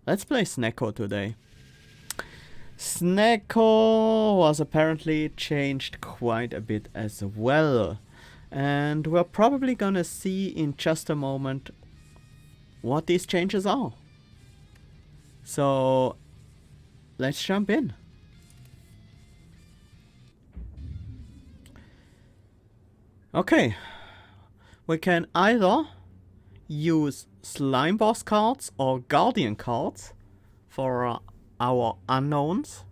Let's play Snecko today. Snecko was apparently changed quite a bit as well. And we're probably gonna see in just a moment what these changes are. So let's jump in. Okay, we can either use Slime Boss cards or Guardian cards for our unknowns.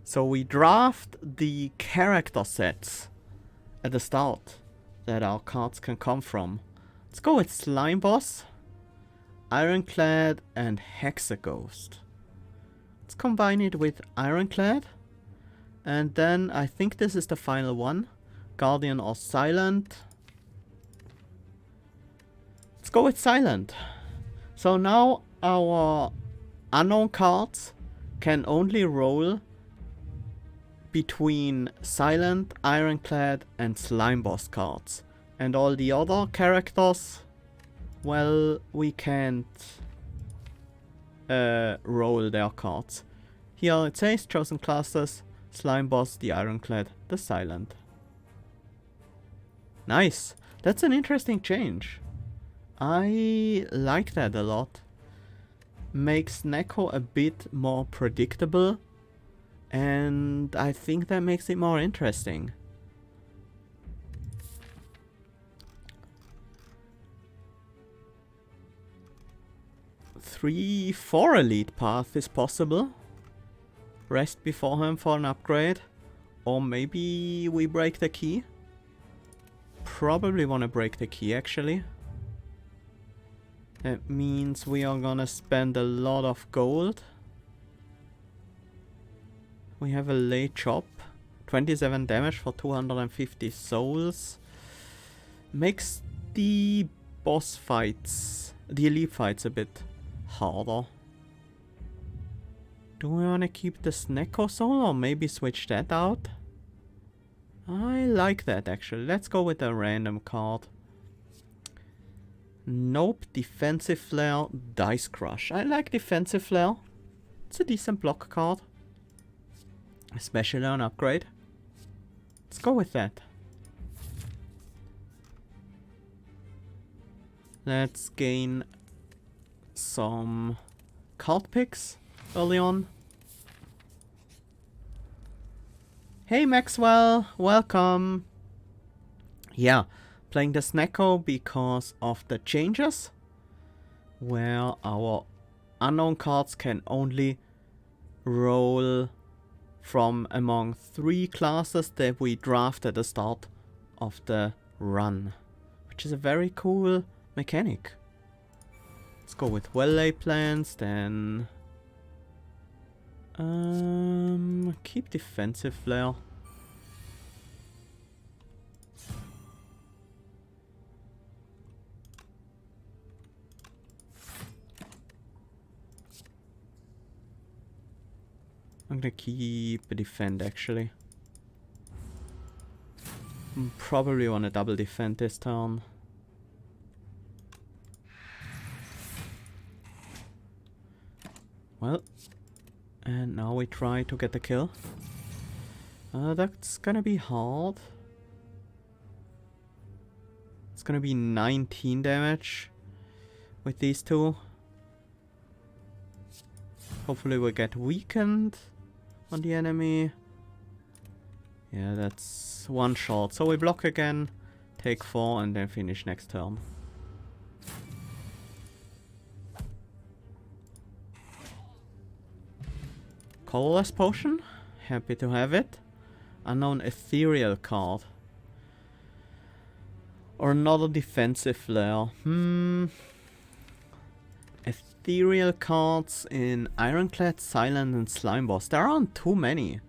So we draft the character sets at the start that our cards can come from. Let's go with Slime Boss, Ironclad, and Hexaghost. Let's combine it with Ironclad. And then I think this is the final one. Guardian or Silent. Let's go with Silent. So now our unknown cards can only roll between Silent, Ironclad, and Slime Boss cards. And all the other characters, well, we can't roll their cards. Here it says chosen classes, Slime Boss, the Ironclad, the Silent. Nice. That's an interesting change. I like that a lot. Makes Snecko a bit more predictable. And I think that makes it more interesting. Four elite path is possible. Rest beforehand for an upgrade. Or maybe we break the key. Probably want to break the key actually. That means we are gonna spend a lot of gold. We have a late chop. 27 damage for 250 souls. Makes the boss fights, the elite fights a bit harder. Do we want to keep the Snecko soul or maybe switch that out? I like that actually. Let's go with a random card. Nope, Defensive Flare, Dice Crush. I like Defensive Flare. It's a decent block card. Especially on upgrade. Let's go with that. Let's gain some card picks early on. Hey Maxwell, welcome. Yeah, playing the Snecko because of the changes, where our unknown cards can only roll from among 3 classes that we draft at the start of the run, which is a very cool mechanic. Let's go with well-laid plans, then keep Defensive Flare. I'm gonna keep a defend actually. Probably want to double defend this turn. Well, and now we try to get the kill. That's gonna be hard. It's gonna be 19 damage with these two. Hopefully we'll get weakened on the enemy. Yeah, that's one shot. So we block again, take 4 and then finish next turn. Colorless Potion, happy to have it. Unknown Ethereal card. Or another Defensive Flare. Ethereal cards in Ironclad, Silent and Slime Boss. There aren't too many.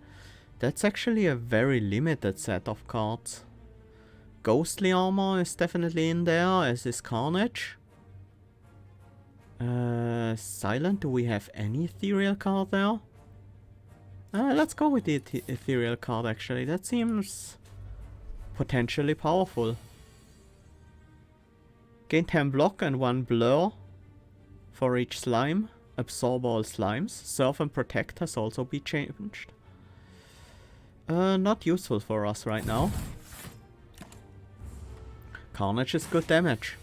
That's actually a very limited set of cards. Ghostly Armor is definitely in there, as is Carnage. Silent, do we have any Ethereal card there? Let's go with the Ethereal card actually. That seems potentially powerful. Gain 10 block and 1 blur for each slime. Absorb all slimes. Serve and protect has also been changed. Not useful for us right now. Carnage is good damage.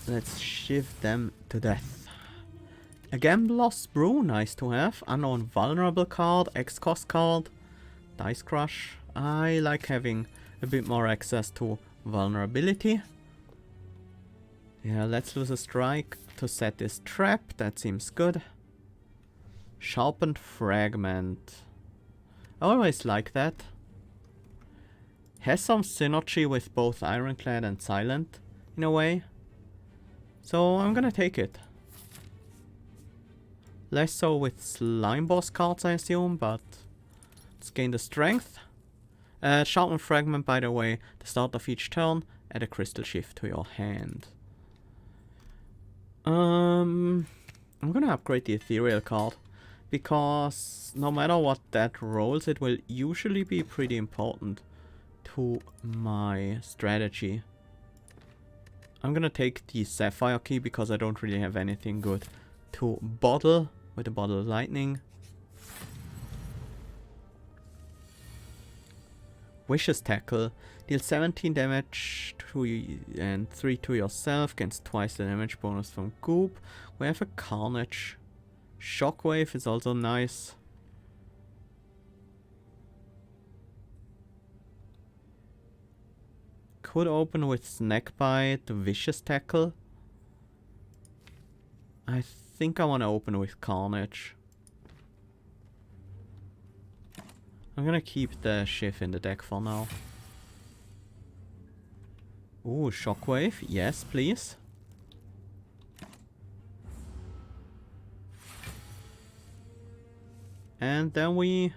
Let's shift them to death. A Gambler's Brew, nice to have. Unknown Vulnerable card, X-Cost card, Dice Crush. I like having a bit more access to vulnerability. Yeah, let's lose a strike to set this trap, that seems good. Sharpened Fragment. I always like that. Has some synergy with both Ironclad and Silent, in a way. So I'm gonna take it. Less so with Slime Boss cards, I assume, but let's gain the strength. Sharpened Fragment, by the way, the start of each turn, add a Crystal Shift to your hand. I'm gonna upgrade the Ethereal card, because no matter what that rolls, it will usually be pretty important to my strategy. I'm gonna take the Sapphire Key because I don't really have anything good to bottle with a Bottle of Lightning. Vicious Tackle. Deal 17 damage to you and 3 to yourself, gains twice the damage bonus from Goop. We have a Carnage. Shockwave is also nice. Could open with Snackbite, Vicious Tackle. I think I want to open with Carnage. I'm gonna keep the Shiv in the deck for now. Ooh, Shockwave. Yes, please. And then we...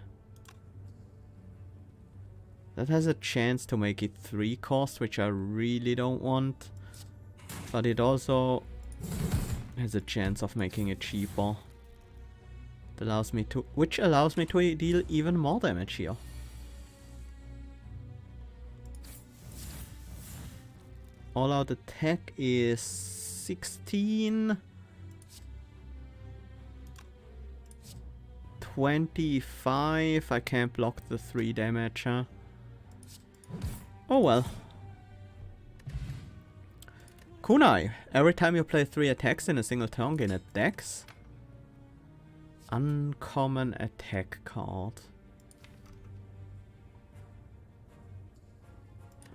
That has a chance to make it 3 cost, which I really don't want. But it also has a chance of making it cheaper. Which allows me to deal even more damage here. All out attack is 16. 25. I can't block the 3 damage, huh? Oh well. Kunai. Every time you play 3 attacks in a single turn, gain a dex. Uncommon attack card.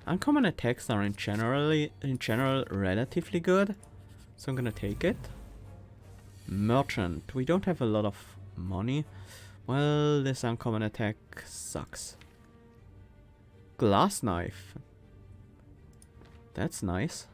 Uncommon attacks are in general relatively good, so I'm gonna take it. Merchant. We don't have a lot of money. Well, this uncommon attack sucks. Glass Knife. That's nice.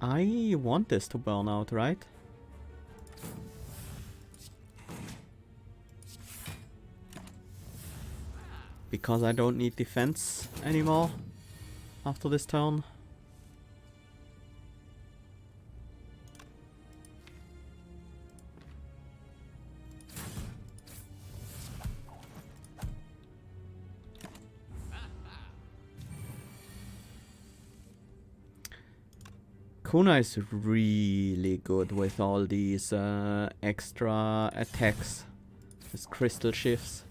I want this to burn out, right? Because I don't need defense anymore after this turn. Kuna is really good with all these extra attacks. His crystal shifts.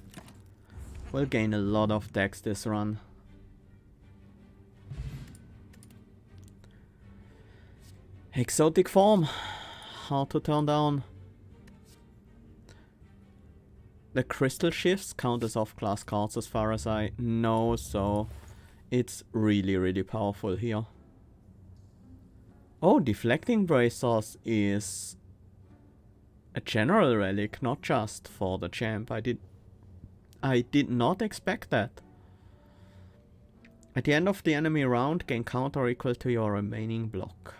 We'll gain a lot of decks this run. Exotic form. Hard to turn down. The crystal shifts count as off-class cards as far as I know, so it's really, really powerful here. Oh, Deflecting Bracers is a general relic, not just for the champ. I did not expect that. At the end of the enemy round, gain counter equal to your remaining block.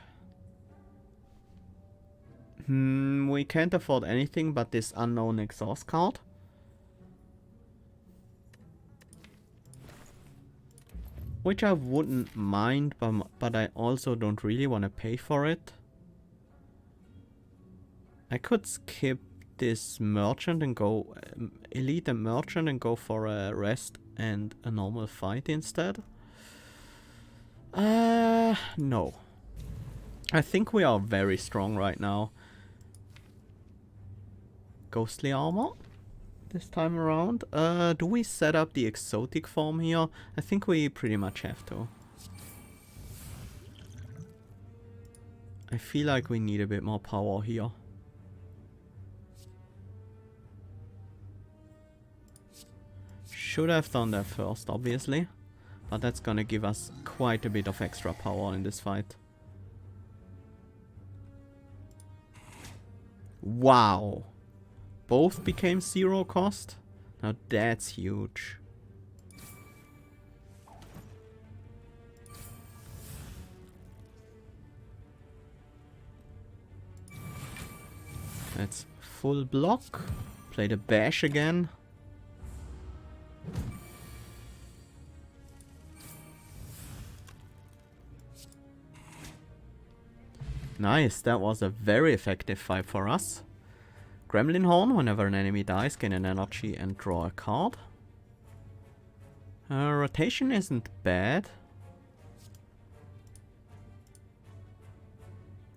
We can't afford anything but this unknown exhaust card. which I wouldn't mind, but I also don't really want to pay for it. I could skip this merchant and go elite a merchant and go for a rest and a normal fight instead. No. I think we are very strong right now. Ghostly armor this time around. Do we set up the exotic form here? I think we pretty much have to. I feel like we need a bit more power here. Should have done that first, obviously. But that's gonna give us quite a bit of extra power in this fight. Wow! Both became 0 cost? Now that's huge. That's full block. Play the bash again. Nice, that was a very effective fight for us. Gremlin Horn, whenever an enemy dies, gain an energy and draw a card. Rotation isn't bad.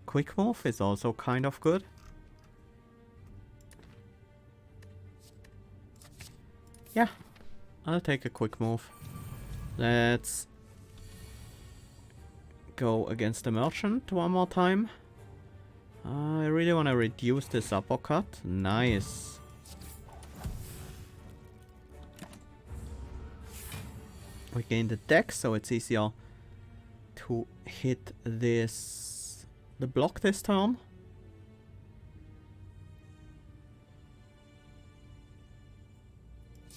Quick move is also kind of good. Yeah, I'll take a quick move. Let's go against the merchant one more time. I really want to reduce this uppercut. Nice. We gain the deck, so it's easier to hit the block this turn.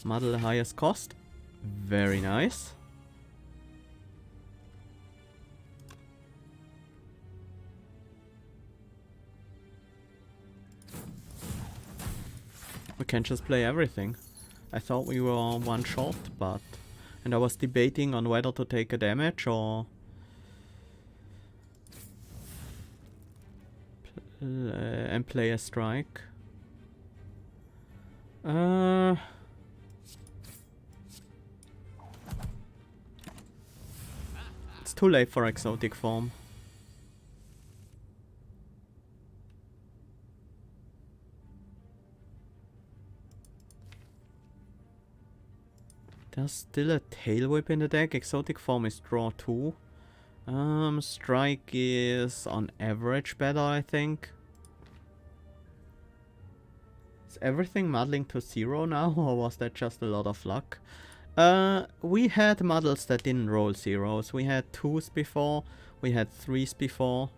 Muddle the highest cost. Very nice. We can just play everything. I thought we were on one shot, but... And I was debating on whether to take a damage or... and play a strike. It's too late for exotic form. There's still a tail whip in the deck. Exotic form is draw 2. Strike is on average better, I think. Is everything muddling to 0 now, or was that just a lot of luck? We had muddles that didn't roll 0s. We had 2s before, we had 3s before.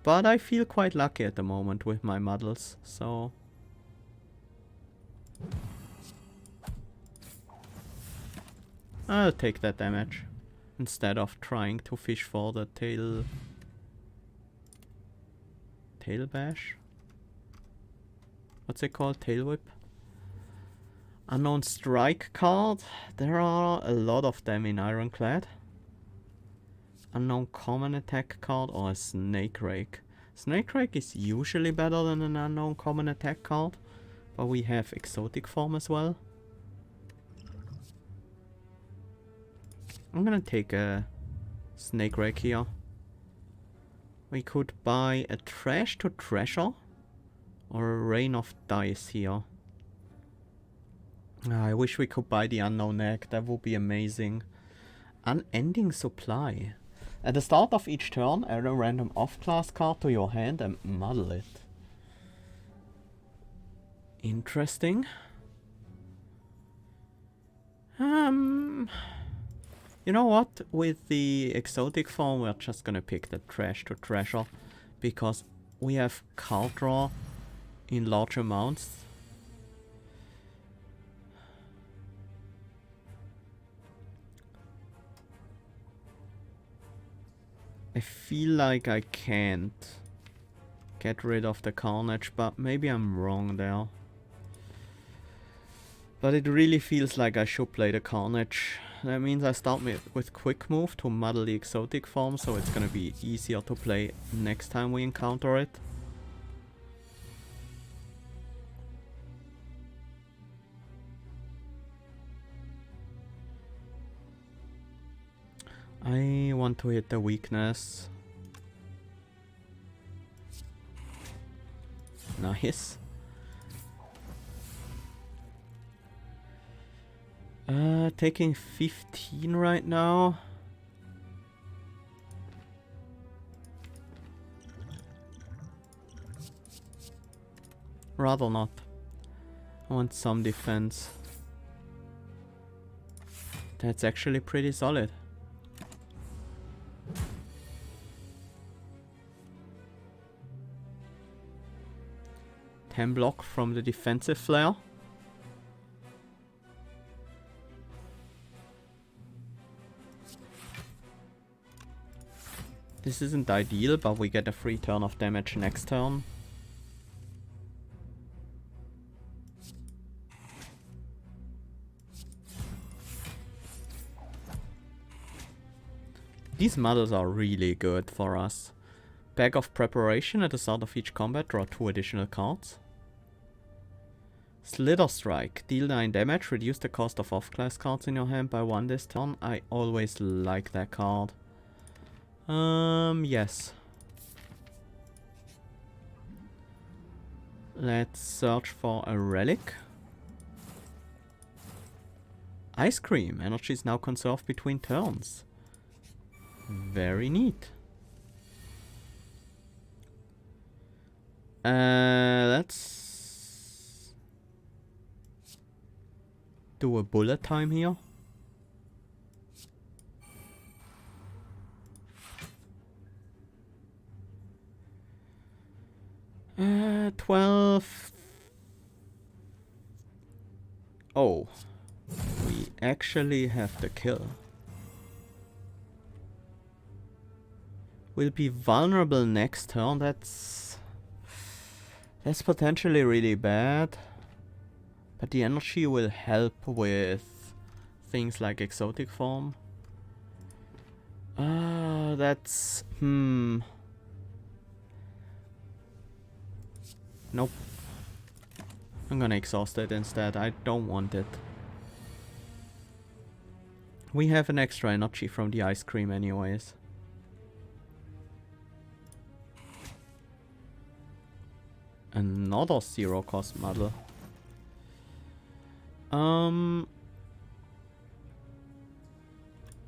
But I feel quite lucky at the moment with my muddles, so... I'll take that damage instead of trying to fish for the tail bash. What's it called? Tail whip. Unknown strike card. There are a lot of them in Ironclad. Unknown common attack card or a snake rake. Snake rake is usually better than an unknown common attack card, but we have exotic form as well. I'm gonna take a snake rake here. We could buy a trash to treasure or a rain of dice here. I wish we could buy the unknown egg, that would be amazing. Unending supply. At the start of each turn, add a random off-class card to your hand and muddle it. Interesting. You know what? With the exotic form, we're just gonna pick the trash to treasure, because we have card draw in large amounts. I feel like I can't get rid of the carnage, but maybe I'm wrong there. But it really feels like I should play the carnage. That means I start with quick move to muddle the exotic form, so it's gonna be easier to play next time we encounter it. I want to hit the weakness. Nice. Taking 15 right now. Rather not. I want some defense. That's actually pretty solid. Block from the defensive flare. This isn't ideal, but we get a free turn of damage next turn. These models are really good for us. Bag of Preparation at the start of each combat, draw 2 additional cards. Slither Strike, deal 9 damage, reduce the cost of off-class cards in your hand by 1 this turn. I always like that card. Yes. Let's search for a relic. Ice Cream, energy is now conserved between turns. Very neat. Let's do a bullet time here. 12. Oh, we actually have the kill. We'll be vulnerable next turn. That's potentially really bad. But the energy will help with things like exotic form. That's Nope. I'm gonna exhaust it instead. I don't want it. We have an extra energy from the ice cream anyways. Another zero cost model.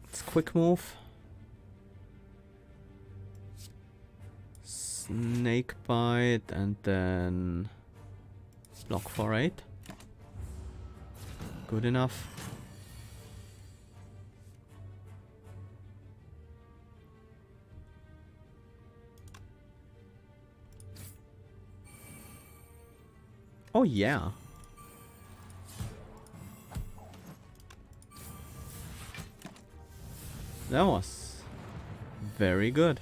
It's quick move. Snake bite and then block for 8. Good enough. Oh yeah. That was very good.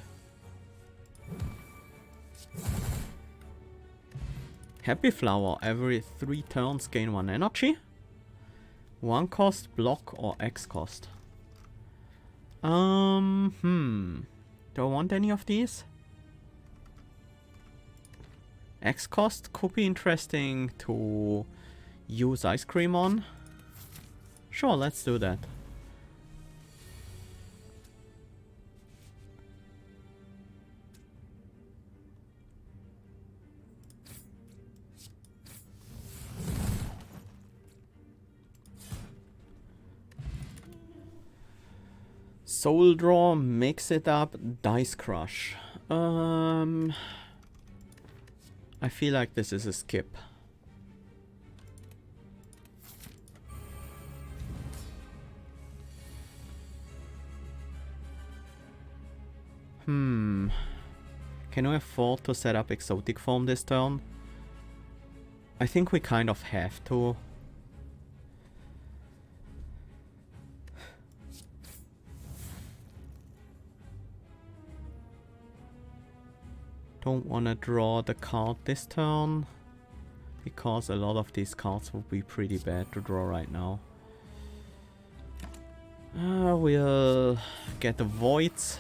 Happy Flower, every 3 turns gain 1 energy. 1 cost, block or X cost. Do I want any of these? X cost could be interesting to use ice cream on. Sure, let's do that. Soul Draw, Mix It Up, Dice Crush. I feel like this is a skip. Can we afford to set up exotic form this turn? I think we kind of have to. Don't want to draw the card this turn, because a lot of these cards will be pretty bad to draw right now. We'll get the voids,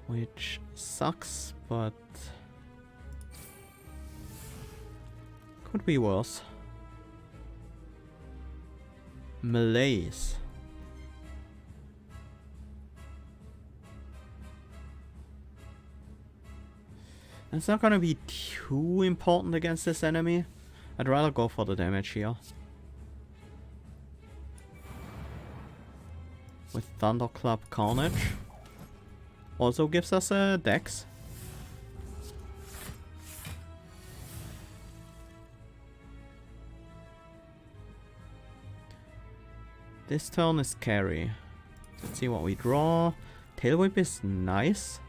which sucks, but could be worse. Malaise. It's not gonna be too important against this enemy. I'd rather go for the damage here. With Thunderclap Carnage. Also gives us a dex. This turn is scary. Let's see what we draw. Tail Whip is nice.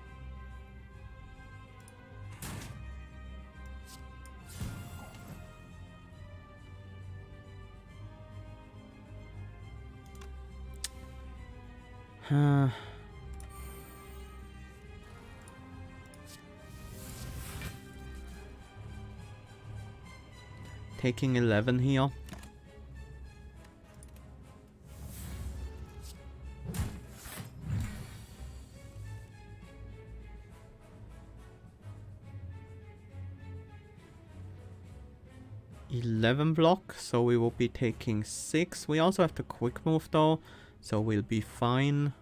Taking 11 here. Block, so we will be taking 6. We also have the quick move though, so we'll be fine.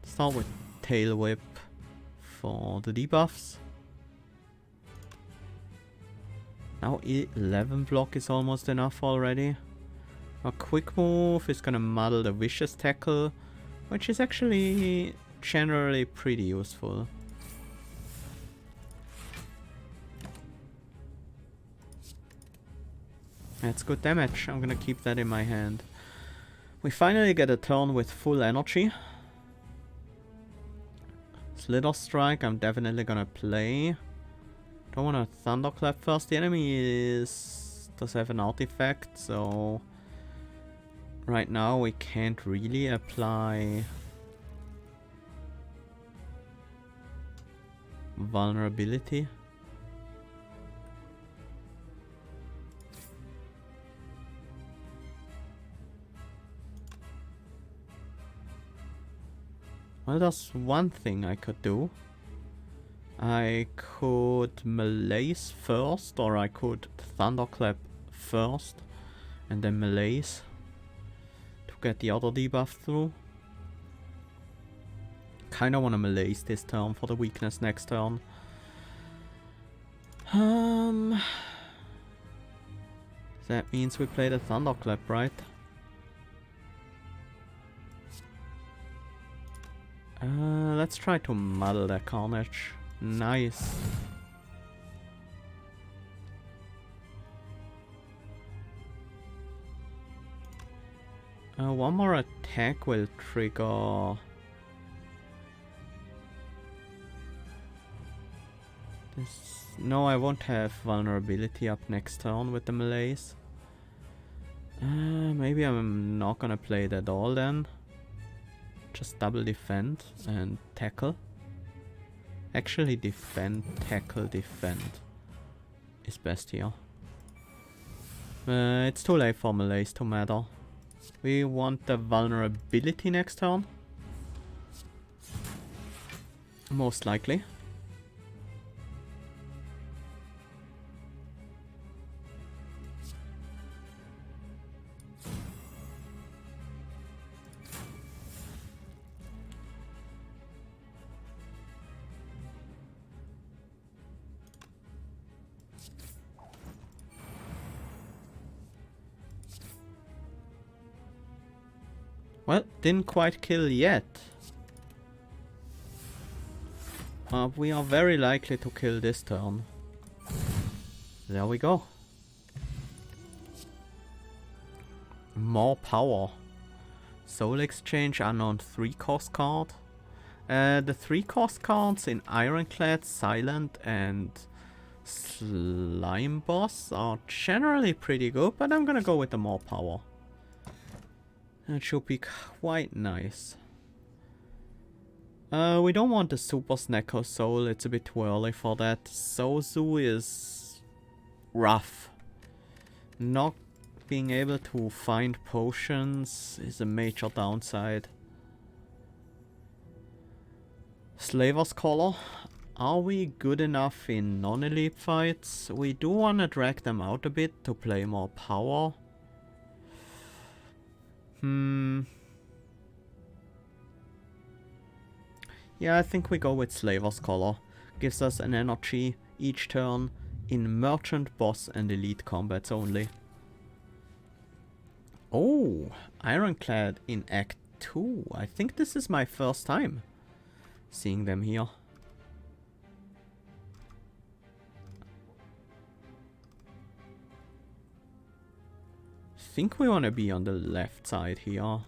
Start with Tail Whip for the debuffs. Now 11 block is almost enough already. A quick move is gonna muddle the Vicious Tackle, which is actually generally pretty useful. That's good damage. I'm gonna keep that in my hand. We finally get a turn with full energy. Slither Strike, I'm definitely gonna play. Don't wanna Thunderclap first. The enemy does have an artifact, so right now we can't really apply vulnerability. Well, there's one thing I could do. I could Malaise first, or I could Thunderclap first, and then Malaise to get the other debuff through. Kinda wanna Malaise this turn for the weakness next turn. That means we play the Thunderclap, right? Let's try to muddle that Carnage. Nice. One more attack will trigger this. No, I won't have vulnerability up next turn with the Malaise. Maybe I'm not gonna play it at all then. Just double defend and tackle. Actually defend, tackle, defend is best here. It's too late for Malaise to matter. We want the vulnerability next turn. Most likely. Well, didn't quite kill yet. We are very likely to kill this turn. There we go. More power. Soul Exchange, unknown 3-cost card. The 3-cost cards in Ironclad, Silent and Slime Boss are generally pretty good, but I'm gonna go with the more power. That should be quite nice. We don't want the Super Snecko Soul, it's a bit too early for that. Sozu is rough. Not Not being able to find potions is a major downside. Slaver's Collar. Are we good enough in non-elite fights? We do want to drag them out a bit to play more power. Yeah, I think we go with Slaver's Collar. Gives us an energy each turn in Merchant, Boss and Elite combats only. Oh, Ironclad in Act 2. I think this is my first time seeing them here. I think we want to be on the left side here.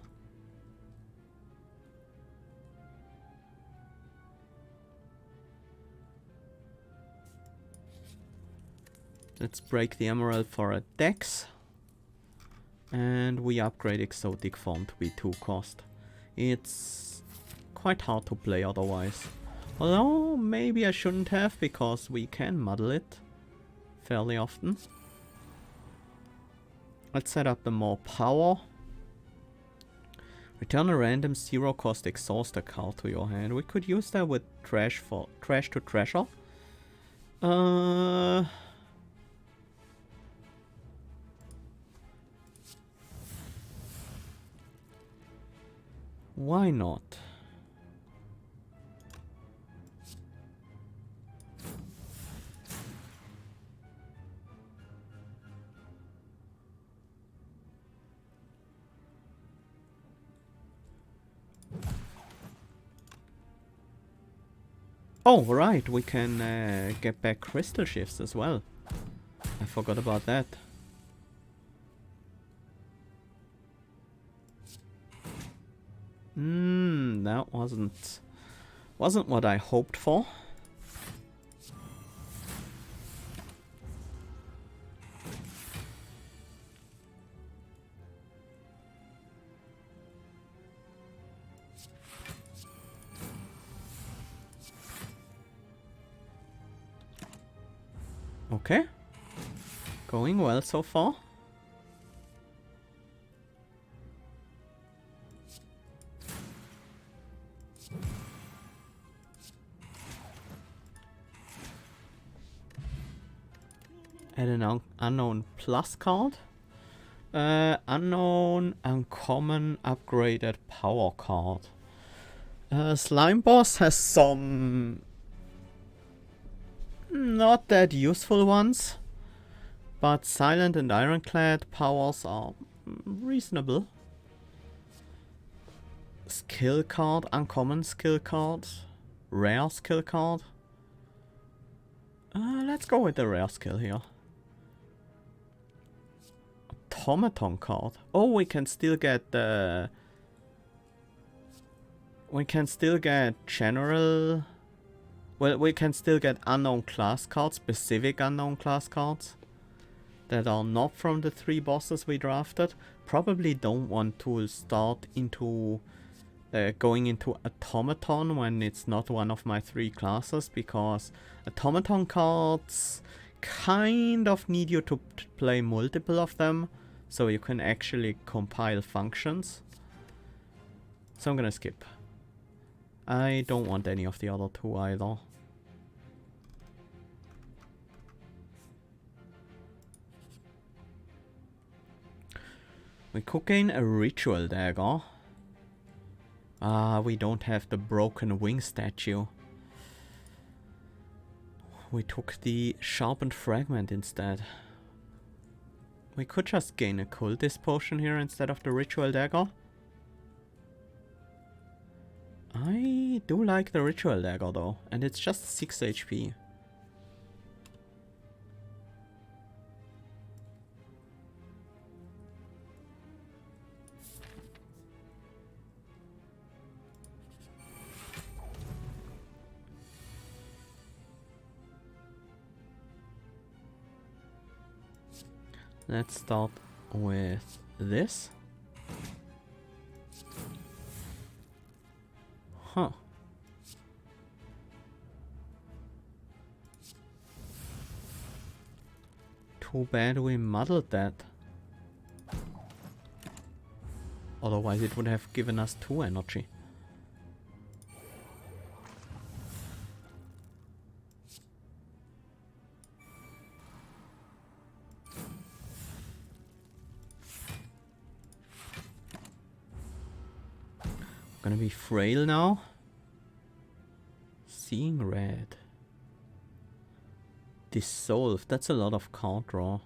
Let's break the Emerald for a Dex. And we upgrade Exotic Form to be 2 cost. It's quite hard to play otherwise. Although, maybe I shouldn't have, because we can muddle it fairly often. Let's set up the more power. Return a random 0 cost exhauster card to your hand. We could use that with trash to treasure. Why not? Oh, right, we can get back crystal shifts as well. I forgot about that. That wasn't what I hoped for. Okay. Going well so far. Add an unknown plus card. Unknown, uncommon, upgraded power card. Slime Boss has some not that useful ones, but Silent and Ironclad powers are reasonable. Skill card, uncommon skill card, rare skill card. Let's go with the rare skill here. Automaton card. Oh, we can still get the... We can still get general... Well, we can still get unknown class cards, specific unknown class cards that are not from the 3 bosses we drafted. Probably don't want to start into going into Automaton when it's not one of my 3 classes, because Automaton cards kind of need you to play multiple of them so you can actually compile functions. So I'm gonna skip. I don't want any of the other 2 either. We could gain a ritual dagger. We don't have the broken wing statue. We took the sharpened fragment instead. We could just gain a cultist potion here instead of the ritual dagger. I do like the ritual dagger though, and it's just 6 HP. Let's start with this. Huh. Too bad we muddled that. Otherwise it would have given us 2 energy. Gonna be frail now. Seeing red. Dissolve. That's a lot of card draw.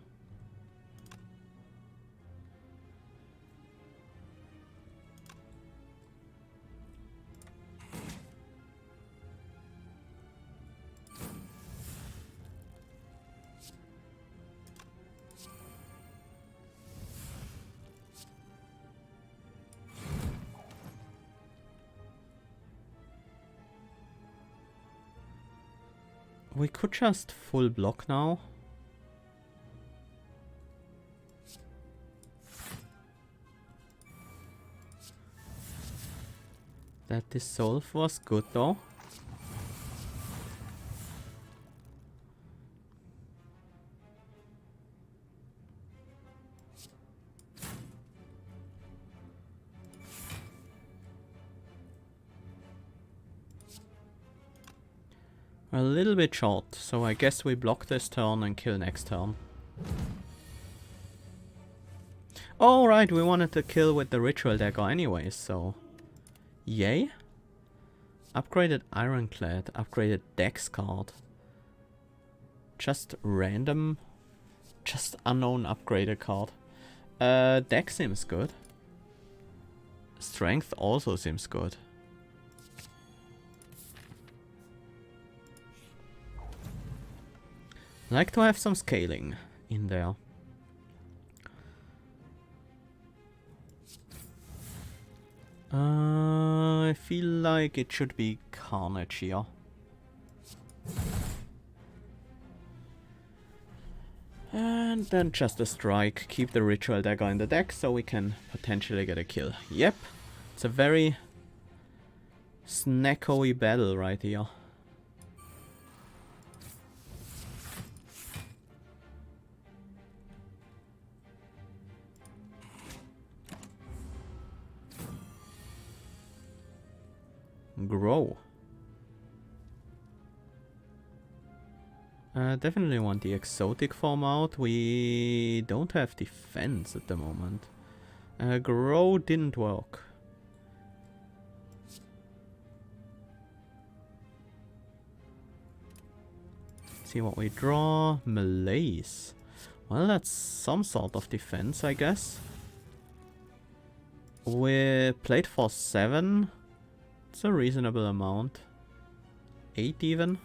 We could just full block now. That dissolve was good though. A little bit short, so I guess we block this turn and kill next turn. Oh right, we wanted to kill with the ritual dagger anyways, so... Yay. Upgraded Ironclad, upgraded Dex card. Just random, just unknown upgraded card. Dex seems good. Strength also seems good. Like to have some scaling in there. I feel like it should be Carnage here. And then just a strike. Keep the ritual dagger in the deck so we can potentially get a kill. Yep, it's a very Snecko-y battle right here. Grow. Definitely want the exotic form out. We don't have defense at the moment. Grow didn't work. See what we draw. Malaise. Well, that's some sort of defense, I guess. We played for 7. It's a reasonable amount. 8 even.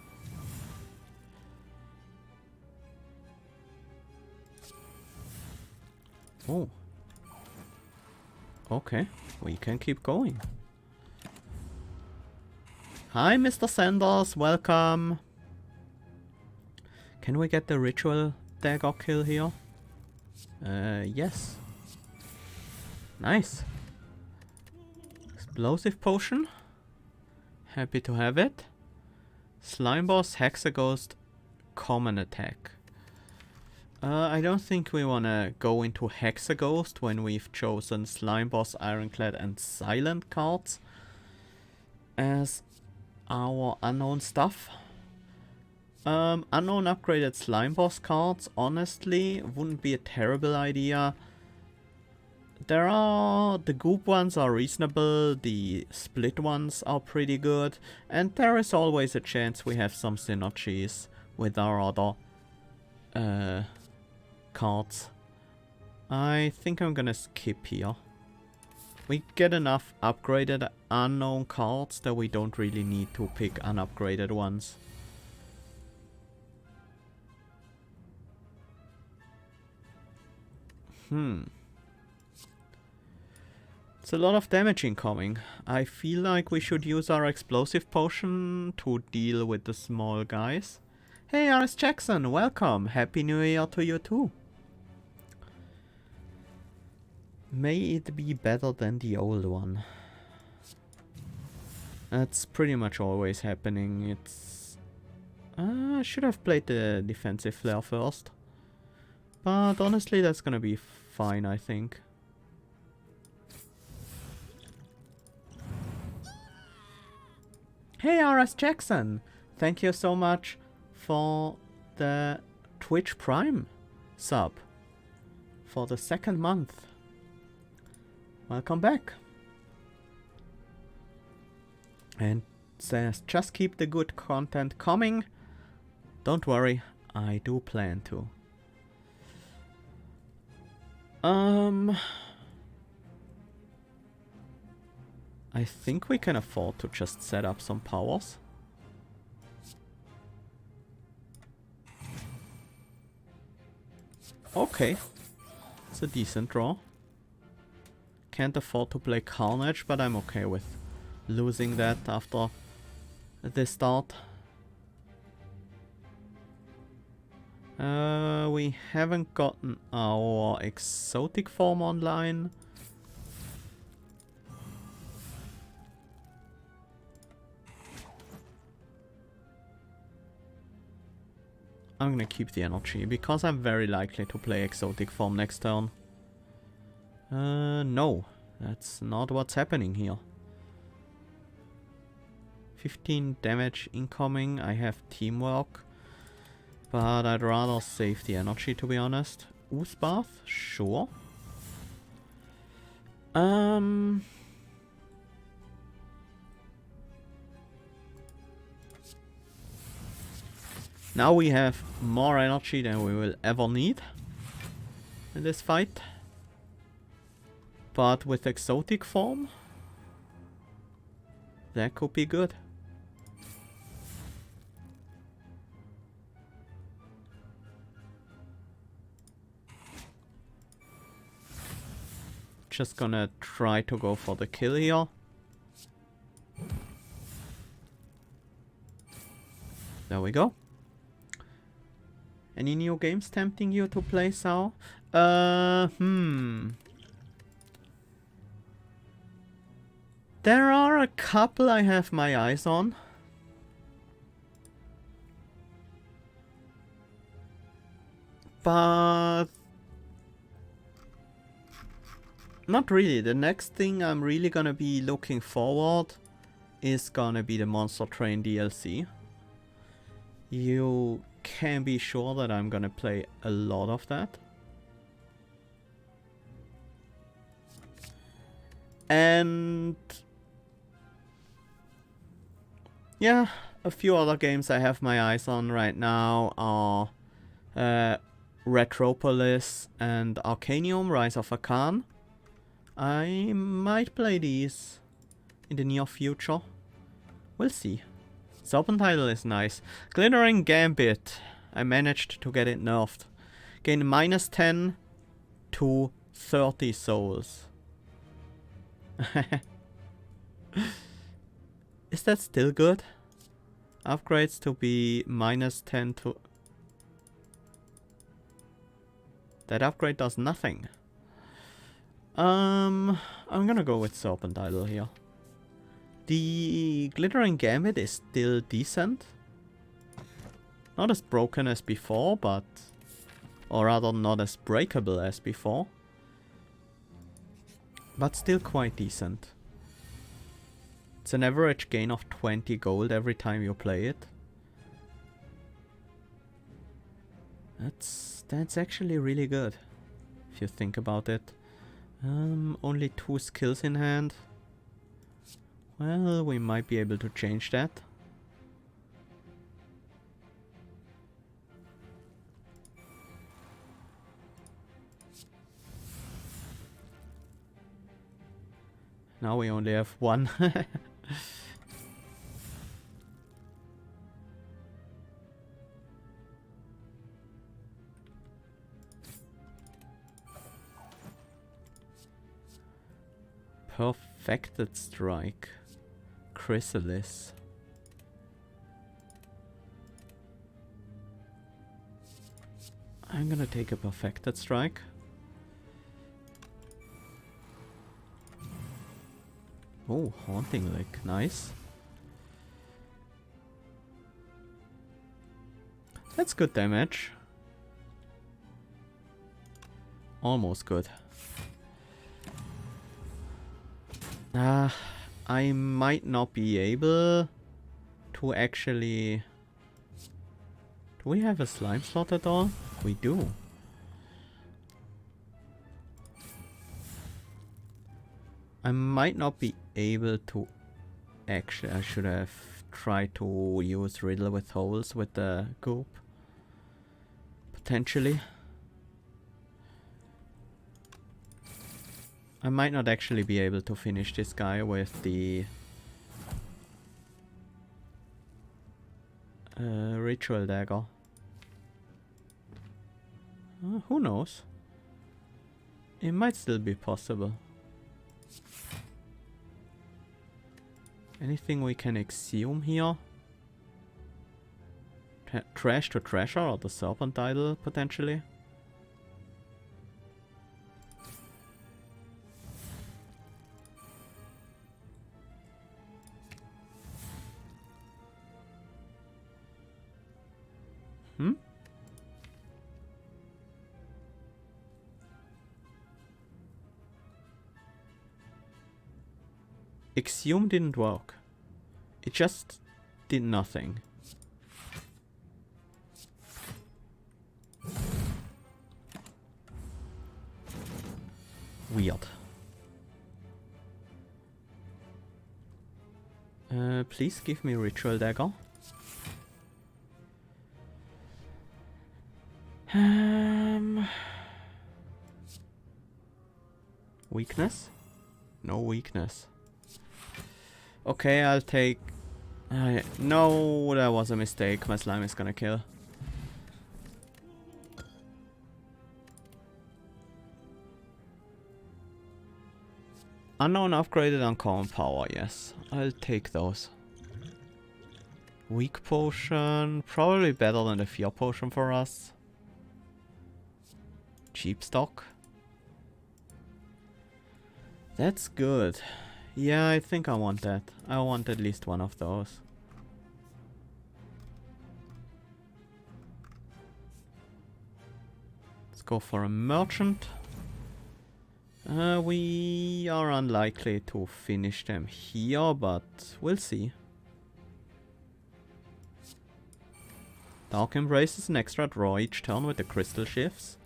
Oh. Okay, we can keep going. Hi, Mr. Sanders, welcome. Can we get the ritual dagger kill here? Yes. Nice. Explosive potion. Happy to have it. Slime boss, Hexaghost, common attack. I don't think we wanna go into Hexaghost when we've chosen Slime Boss, Ironclad and Silent cards as our unknown stuff. Unknown upgraded Slime Boss cards, honestly, wouldn't be a terrible idea. The goop ones are reasonable, the split ones are pretty good, and there is always a chance we have some synergies with our other cards. I think I'm gonna skip here. We get enough upgraded unknown cards that we don't really need to pick unupgraded ones. It's a lot of damage incoming. I feel like we should use our explosive potion to deal with the small guys. Hey, RS Jackson, welcome. Happy New Year to you too. May it be better than the old one. That's pretty much always happening. It's... I should have played the defensive flare first. But honestly, that's gonna be fine, I think. Hey RS Jackson, thank you so much for the Twitch Prime sub for the 2nd month. Welcome back. And says, just keep the good content coming. Don't worry, I do plan to. I think we can afford to just set up some powers. Okay, it's a decent draw. Can't afford to play Carnage, but I'm okay with losing that after the start. We haven't gotten our exotic form online. I'm gonna keep the energy, because I'm very likely to play exotic form next turn. No. That's not what's happening here. 15 damage incoming, I have teamwork. But I'd rather save the energy, to be honest. Ooze Bath? Sure. Now we have more energy than we will ever need in this fight. But with exotic form, that could be good. Just gonna try to go for the kill here. There we go. Any new games tempting you to play, Sao? There are a couple I have my eyes on. But not really. The next thing I'm really gonna be looking forward is gonna be the Monster Train DLC. You can be sure that I'm gonna play a lot of that. And yeah, a few other games I have my eyes on right now are Retropolis and Arcanium Rise of a Khan. I might play these in the near future. We'll see. Serpent Idol is nice. Glittering Gambit. I managed to get it nerfed. Gain -10 to 30 souls. Is that still good? Upgrades to be -10 to... That upgrade does nothing. I'm gonna go with Serpent Idol here. The Glittering Gambit is still decent. Not as broken as before, but... Or rather, not as breakable as before. But still quite decent. It's an average gain of 20 gold every time you play it. That's actually really good, if you think about it. Only 2 skills in hand. Well, we might be able to change that. Now we only have 1. Perfected Strike. Chrysalis. I'm gonna take a Perfected Strike. Oh, Haunting Lick, nice. That's good damage. Almost good. I might not be able to actually... Do we have a slime slot at all? We do. I might not be able to... Actually, I should have tried to use riddle with holes with the goop. Potentially. I might not actually be able to finish this guy with the ritual dagger. Who knows? It might still be possible. Anything we can exhume here? Trash to treasure or the serpent idol potentially? Hmm? Exhume didn't work. It just did nothing. Weird. Please give me ritual dagger. Weakness? No weakness. Okay, I'll take... no, that was a mistake. My slime is gonna kill. Unknown upgraded uncommon power, yes. I'll take those. Weak potion, probably better than the fear potion for us. Cheap stock. That's good. Yeah, I think I want that. I want at least one of those. Let's go for a merchant. We are unlikely to finish them here, but we'll see. Dark Embrace is an extra draw each turn with the crystal shifts.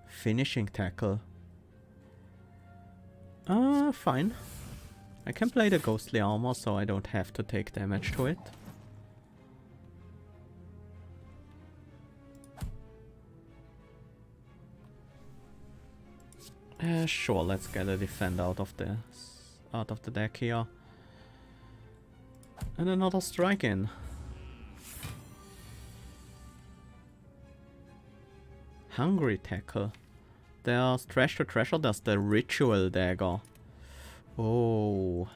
Finishing tackle. Fine. I can play the ghostly armor so I don't have to take damage to it. Sure, let's get a defend out of the deck here. And another strike in. Hungry tackle. There's trash to treasure, there's the ritual dagger. Oh.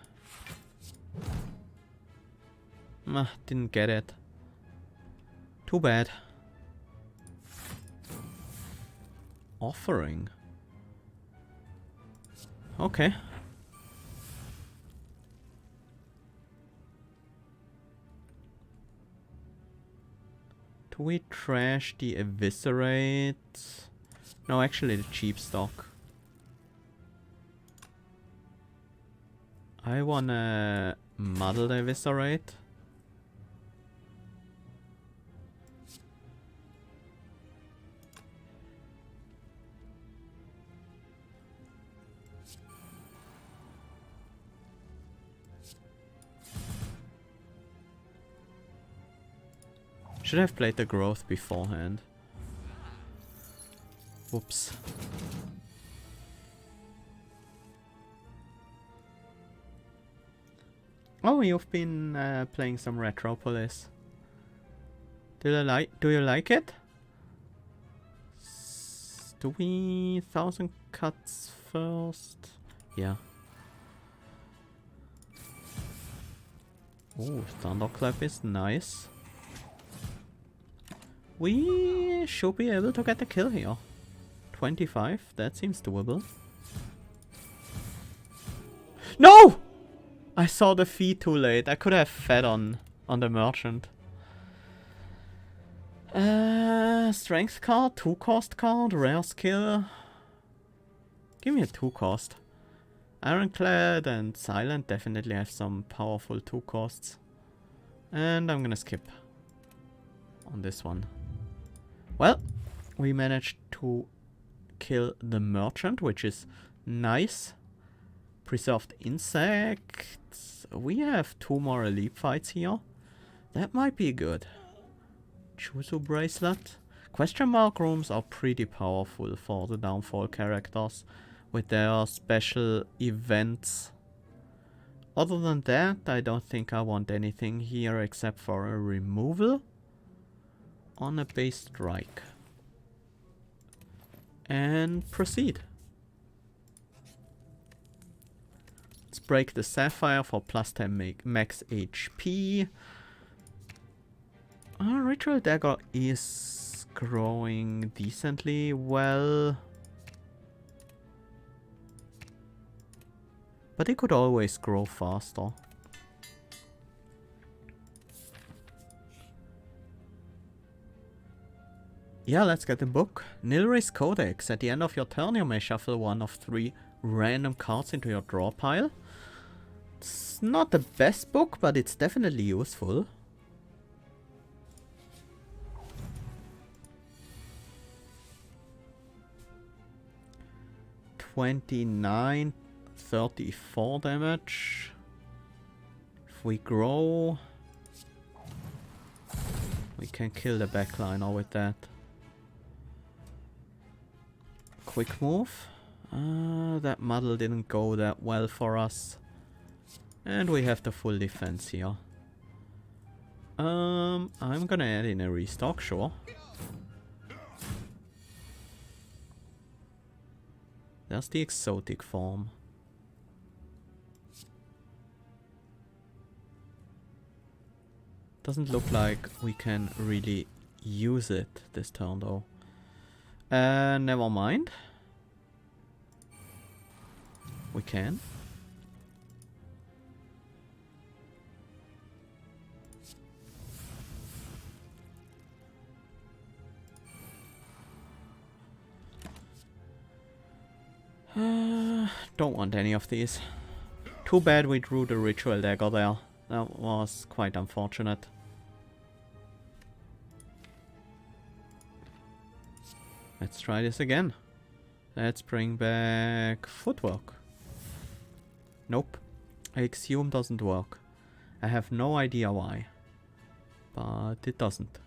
Didn't get it. Too bad. Offering. Okay. Do we trash the eviscerate? No, actually the cheap stock. I wanna muddle the eviscerate. Should have played the growth beforehand. Whoops. Oh, you've been playing some Retropolis. Do you like it? Do we 1000 cuts first? Yeah. Oh, Thunderclap is nice. We should be able to get the kill here. 25, that seems doable. No! I saw the feed too late. I could have fed on the merchant. Strength card, 2-cost card, rare skill. Give me a 2-cost. Ironclad and Silent definitely have some powerful 2-costs. And I'm gonna skip on this one. Well, we managed to kill the merchant, which is nice. Preserved insects. We have 2 more elite fights here. That might be good. Chusu bracelet. Question mark rooms are pretty powerful for the downfall characters with their special events. Other than that, I don't think I want anything here except for a removal on a base strike. And proceed. Let's break the sapphire for plus 10 max HP. Our ritual dagger is growing decently well. But it could always grow faster. Yeah, let's get the book. Nilri's Codex. At the end of your turn, you may shuffle one of 3 random cards into your draw pile. It's not the best book, but it's definitely useful. $29, 34 damage. If we grow, we can kill the backliner with that. Quick move. That muddle didn't go that well for us. And we have the full defense here. I'm gonna add in a restock, sure. There's the exotic form. Doesn't look like we can really use it this turn though. Never mind. We can. Don't want any of these. Too bad we drew the ritual dagger there. That was quite unfortunate. Let's try this again. Let's bring back footwork. Nope. Axiom doesn't work. I have no idea why. But it doesn't.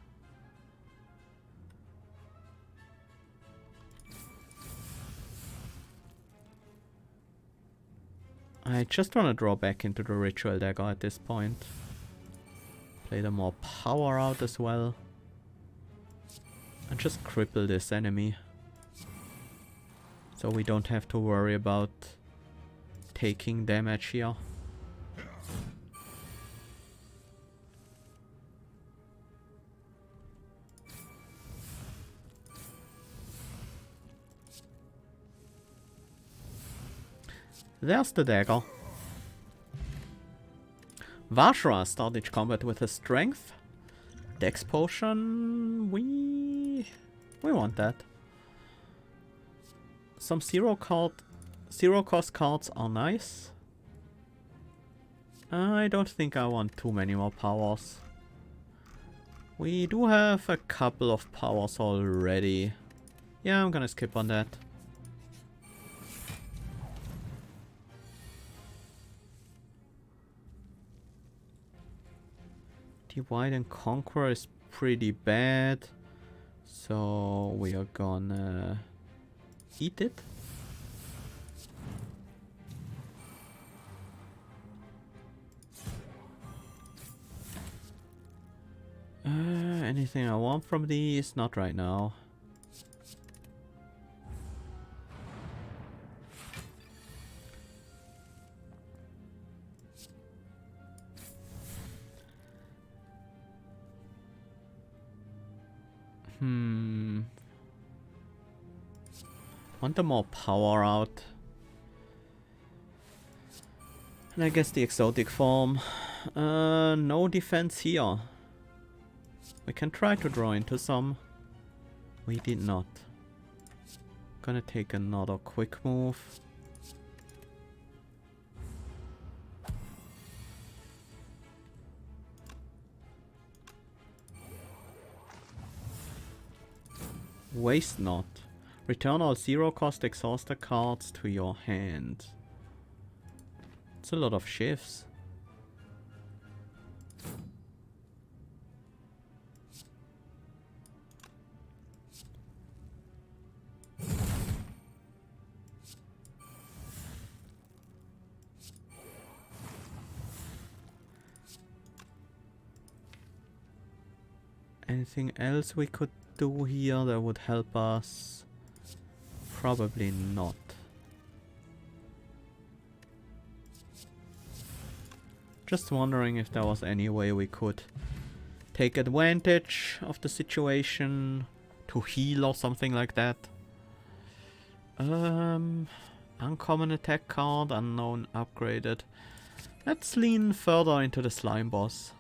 I just want to draw back into the ritual dagger at this point. Play the more power out as well. And just cripple this enemy. So we don't have to worry about taking damage here. There's the dagger. Vashra started combat with a strength. Dex potion, we want that. Some zero cost cards are nice. I don't think I want too many more powers. We do have a couple of powers already. Yeah, I'm gonna skip on that. Divide and Conquer is pretty bad, so we are gonna eat it. Anything I want from these? Not right now. Want the more power out. And I guess the exotic form. No defense here. We can try to draw into some. We did not. Gonna take another quick move. Waste not. Return all 0-cost exhauster cards to your hand. It's a lot of shifts. Anything else we could do here that would help us? Probably not. Just wondering if there was any way we could take advantage of the situation to heal or something like that. Uncommon attack card, unknown, upgraded. Let's lean further into the slime boss.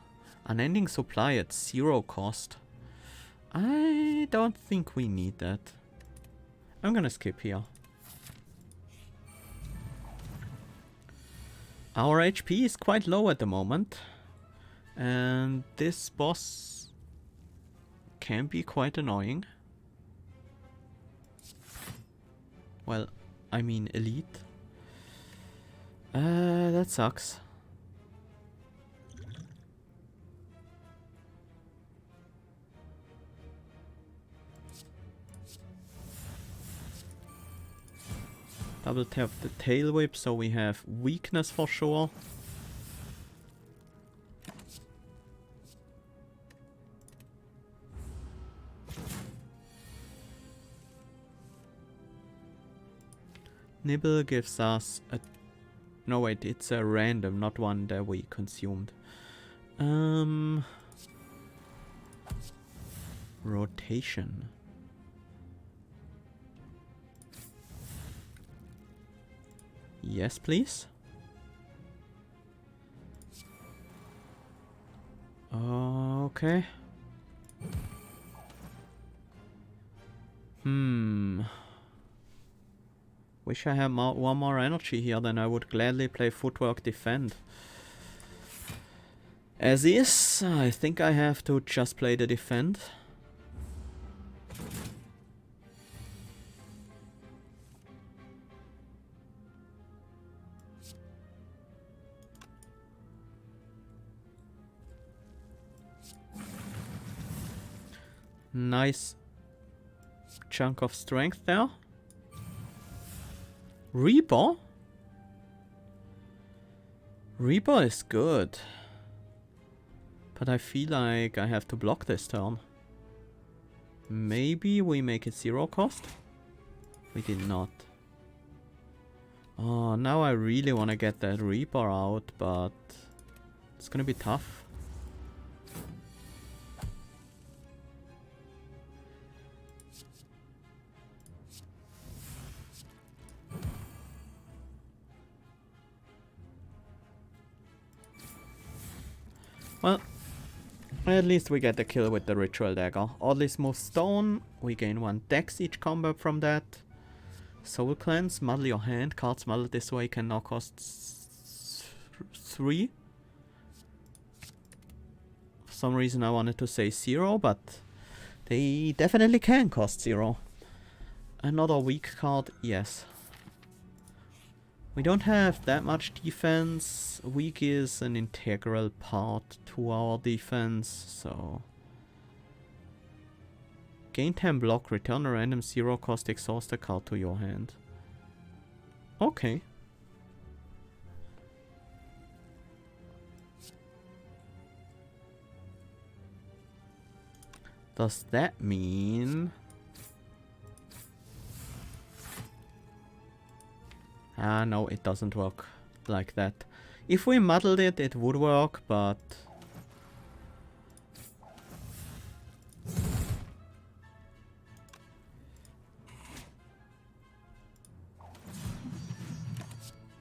Unending supply at 0 cost. I don't think we need that. I'm gonna skip here. Our HP is quite low at the moment. And this boss can be quite annoying. Well, I mean elite. That sucks. Double tap the tail whip so we have weakness for sure. Nibble gives us a... No wait, it's a random, not one that we consumed. Rotation. Yes, please. Okay. Wish I had one more energy here, then I would gladly play Footwork Defend. As is, I think I have to just play the Defend. Nice chunk of strength there. Reaper? Reaper is good. But I feel like I have to block this turn. Maybe we make it 0 cost? We did not. Oh, now I really want to get that Reaper out, but it's gonna be tough. Well, at least we get the kill with the Ritual Dagger. Oddly Smooth Stone, we gain 1 dex each combo from that. Soul Cleanse, muddle your hand. Cards muddled this way can now cost 3. For some reason I wanted to say 0, but they definitely can cost 0. Another weak card, yes. We don't have that much defense. Weak is an integral part to our defense, so... Gain 10 block, return a random 0-cost exhauster card to your hand. Okay. Does that mean... Ah, no, it doesn't work like that. If we muddled it, it would work, but...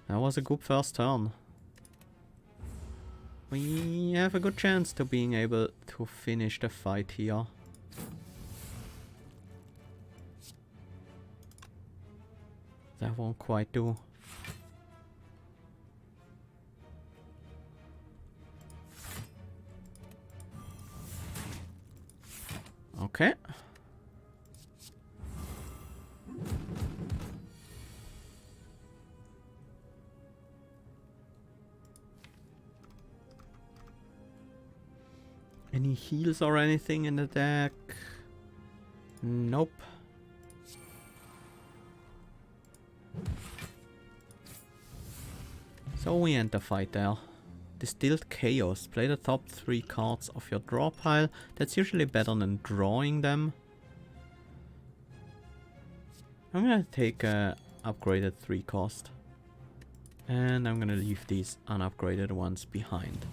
That was a good first turn. we have a good chance to being able to finish the fight here. That won't quite do. Okay. Any heals or anything in the deck? Nope. So we end the fight there. Distilled Chaos. Play the top 3 cards of your draw pile. That's usually better than drawing them. I'm gonna take a upgraded 3 cost. And I'm gonna leave these unupgraded ones behind.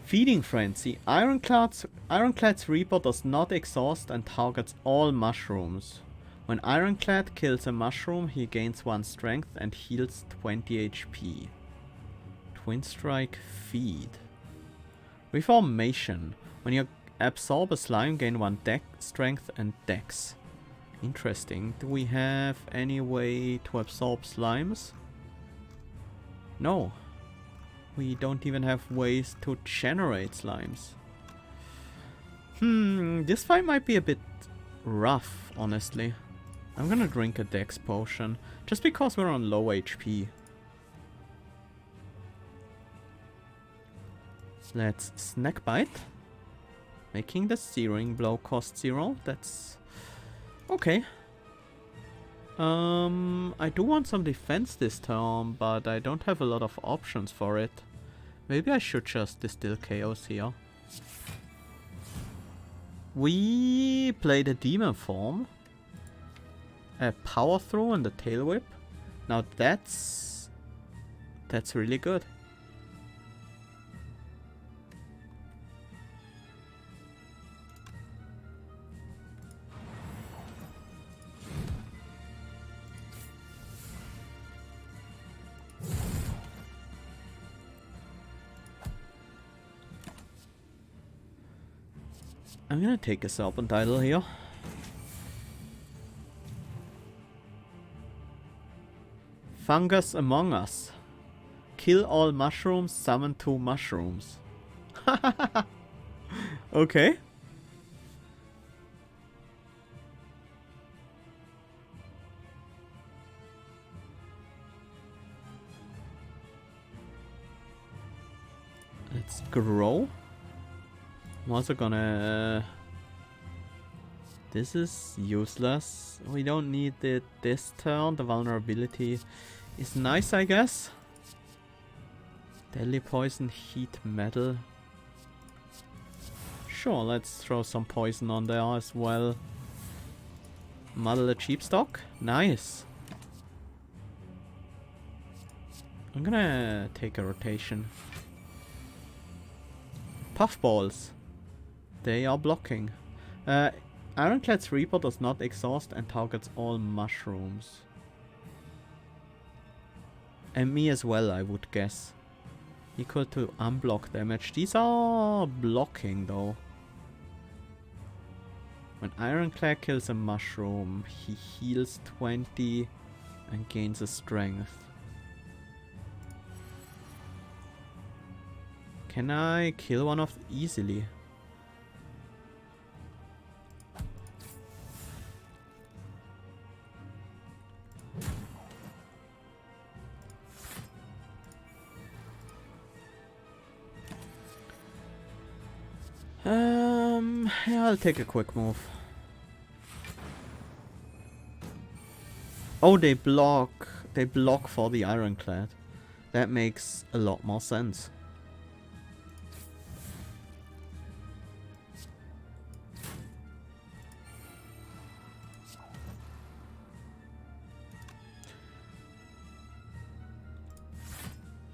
Feeding Frenzy. Ironclad's Reaper does not exhaust and targets all mushrooms. When Ironclad kills a mushroom, he gains 1 strength and heals 20 HP. Twin Strike Feed. Reformation. When you absorb a slime, gain 1 deck strength and dex. Interesting. Do we have any way to absorb slimes? No. We don't even have ways to generate slimes. This fight might be a bit rough, honestly. I'm gonna drink a dex potion, just because we're on low HP. Let's Snack Bite. Making the Searing Blow cost 0. That's okay. I do want some defense this turn, but I don't have a lot of options for it. Maybe I should just Distill Chaos here. We play the Demon form. A Power Throw and the Tail Whip. Now that's really good. I'm gonna take a Serpent Idol here. Fungus Among Us. Kill all mushrooms, summon 2 mushrooms. Okay. Let's grow. I'm also gonna... This is useless. We don't need it this turn. The vulnerability is nice, I guess. Deadly Poison, Heat Metal. Sure, let's throw some poison on there as well. Muddle the Cheapstock. Nice. I'm gonna take a rotation. Puffballs. They are blocking. Ironclad's Reaper does not exhaust and targets all mushrooms. And me as well, I would guess. Equal to unblock damage. These are blocking though. When Ironclad kills a mushroom, he heals 20 and gains a strength. Can I kill one of them easily? Yeah, I'll take a quick move. Oh, they block. They block for the Ironclad. That makes a lot more sense.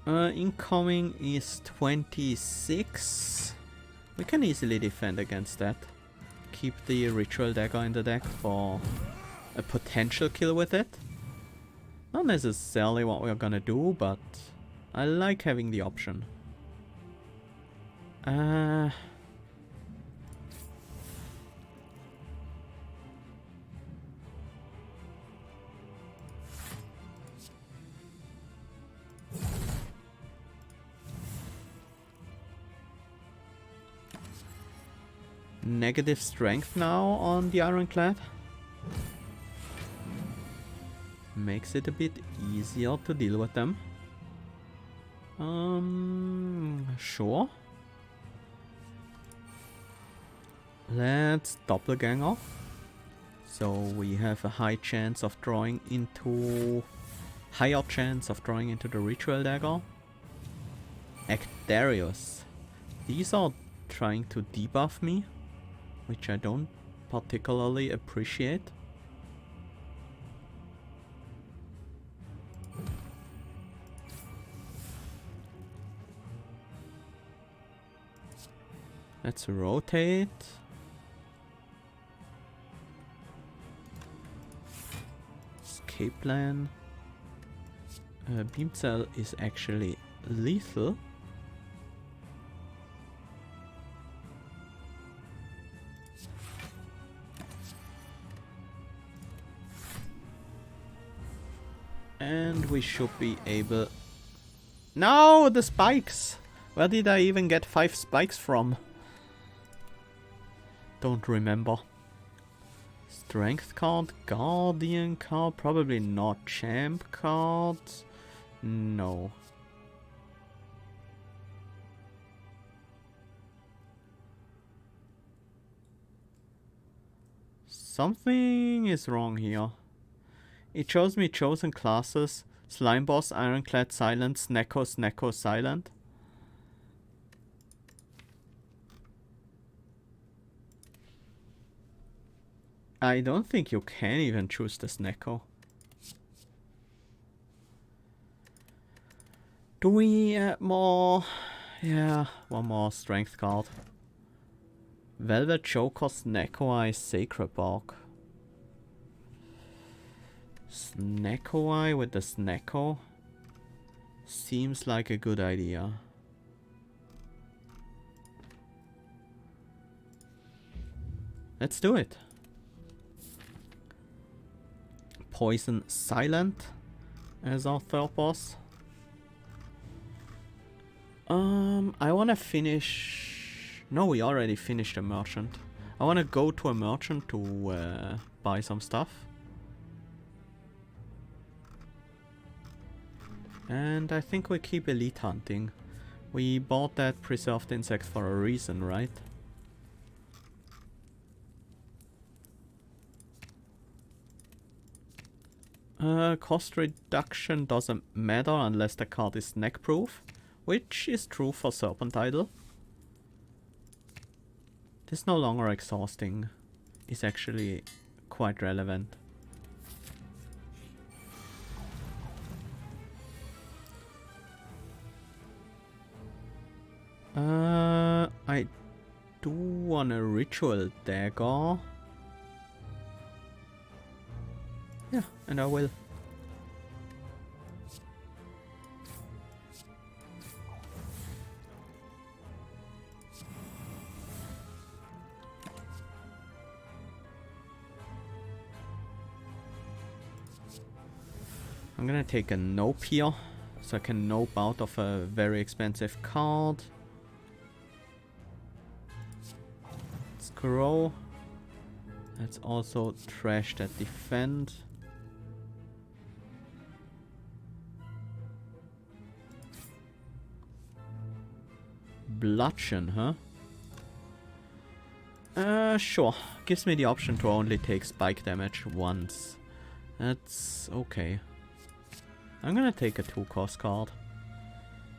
Incoming is 26. We can easily defend against that. Keep the Ritual Dagger in the deck for a potential kill with it. Not necessarily what we're gonna do, but I like having the option. Uh... Negative strength now on the ironclad. Makes it a bit easier to deal with them. Sure. Let's doppelganger. So we have a higher chance of drawing into the ritual dagger. Actarius. These are trying to debuff me, which I don't particularly appreciate. Let's rotate. Escape plan. Beam cell is actually lethal. And we should be able... No! The spikes! Where did I even get 5 spikes from? Don't remember. Strength card, Guardian card, probably not Champ card. No. Something is wrong here. It shows me chosen classes: Slime Boss, Ironclad, Silent, Snecko, Snecko, Silent. I don't think you can even choose the Snecko. Do we add more? Yeah, one more strength card. Velvet Joker, Snecko Eye, Sacred Bark. Snecko Eye with the Snecko seems like a good idea. Let's do it. Poison Silent as our third boss. I wanna finish... No, we already finished a merchant. I wanna go to a merchant to buy some stuff. And I think we keep elite hunting. We bought that preserved insect for a reason, right? Cost reduction doesn't matter unless the card is neck proof, which is true for Serpent Idol. This no longer exhausting is actually quite relevant. I do want a ritual dagger. Yeah, and I will. I'm gonna take a nope here, so I can nope out of a very expensive card. Let's grow. Let's also trash that defend. Bludgeon, huh? Sure. Gives me the option to only take spike damage once. That's okay. I'm gonna take a 2-cost card.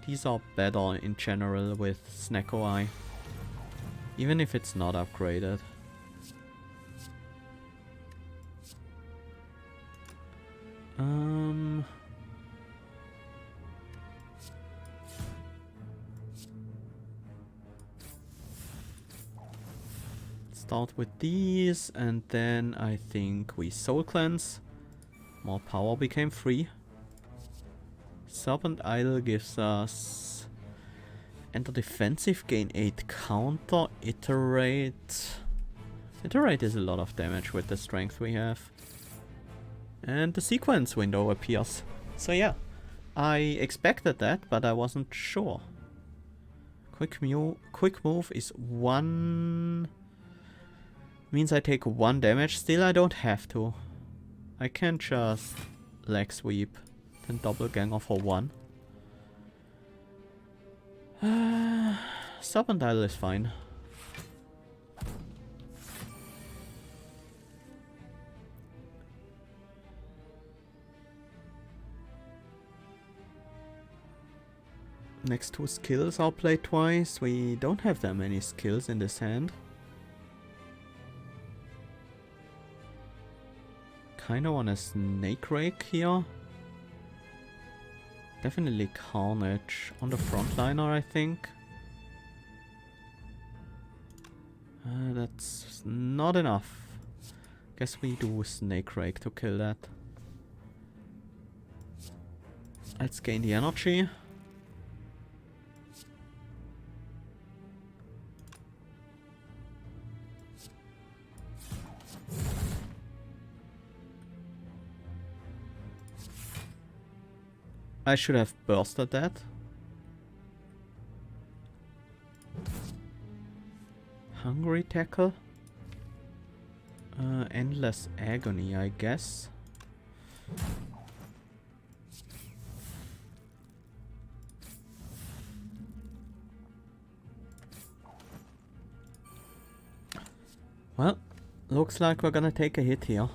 These are better in general with Snecko Eye. Even if it's not upgraded. Start with these, and then I think we soul cleanse. More power became free. Serpent Idol gives us Enter defensive, gain 8 counter, iterate. Iterate is a lot of damage with the strength we have. And the sequence window appears. So yeah, I expected that, but I wasn't sure. Quick move is 1... means I take 1 damage. Still, I don't have to. I can just leg sweep, then double ganger for 1. Serpent Idol is fine. Next 2 skills I'll play twice. We don't have that many skills in this hand. Kinda want a Snake Rake here. Definitely Carnage on the frontliner, I think. That's not enough. Guess we do Snake Rake to kill that. Let's gain the energy. I should have bursted that. Hungry Tackle. Endless Agony, I guess. Well, looks like we're gonna take a hit here.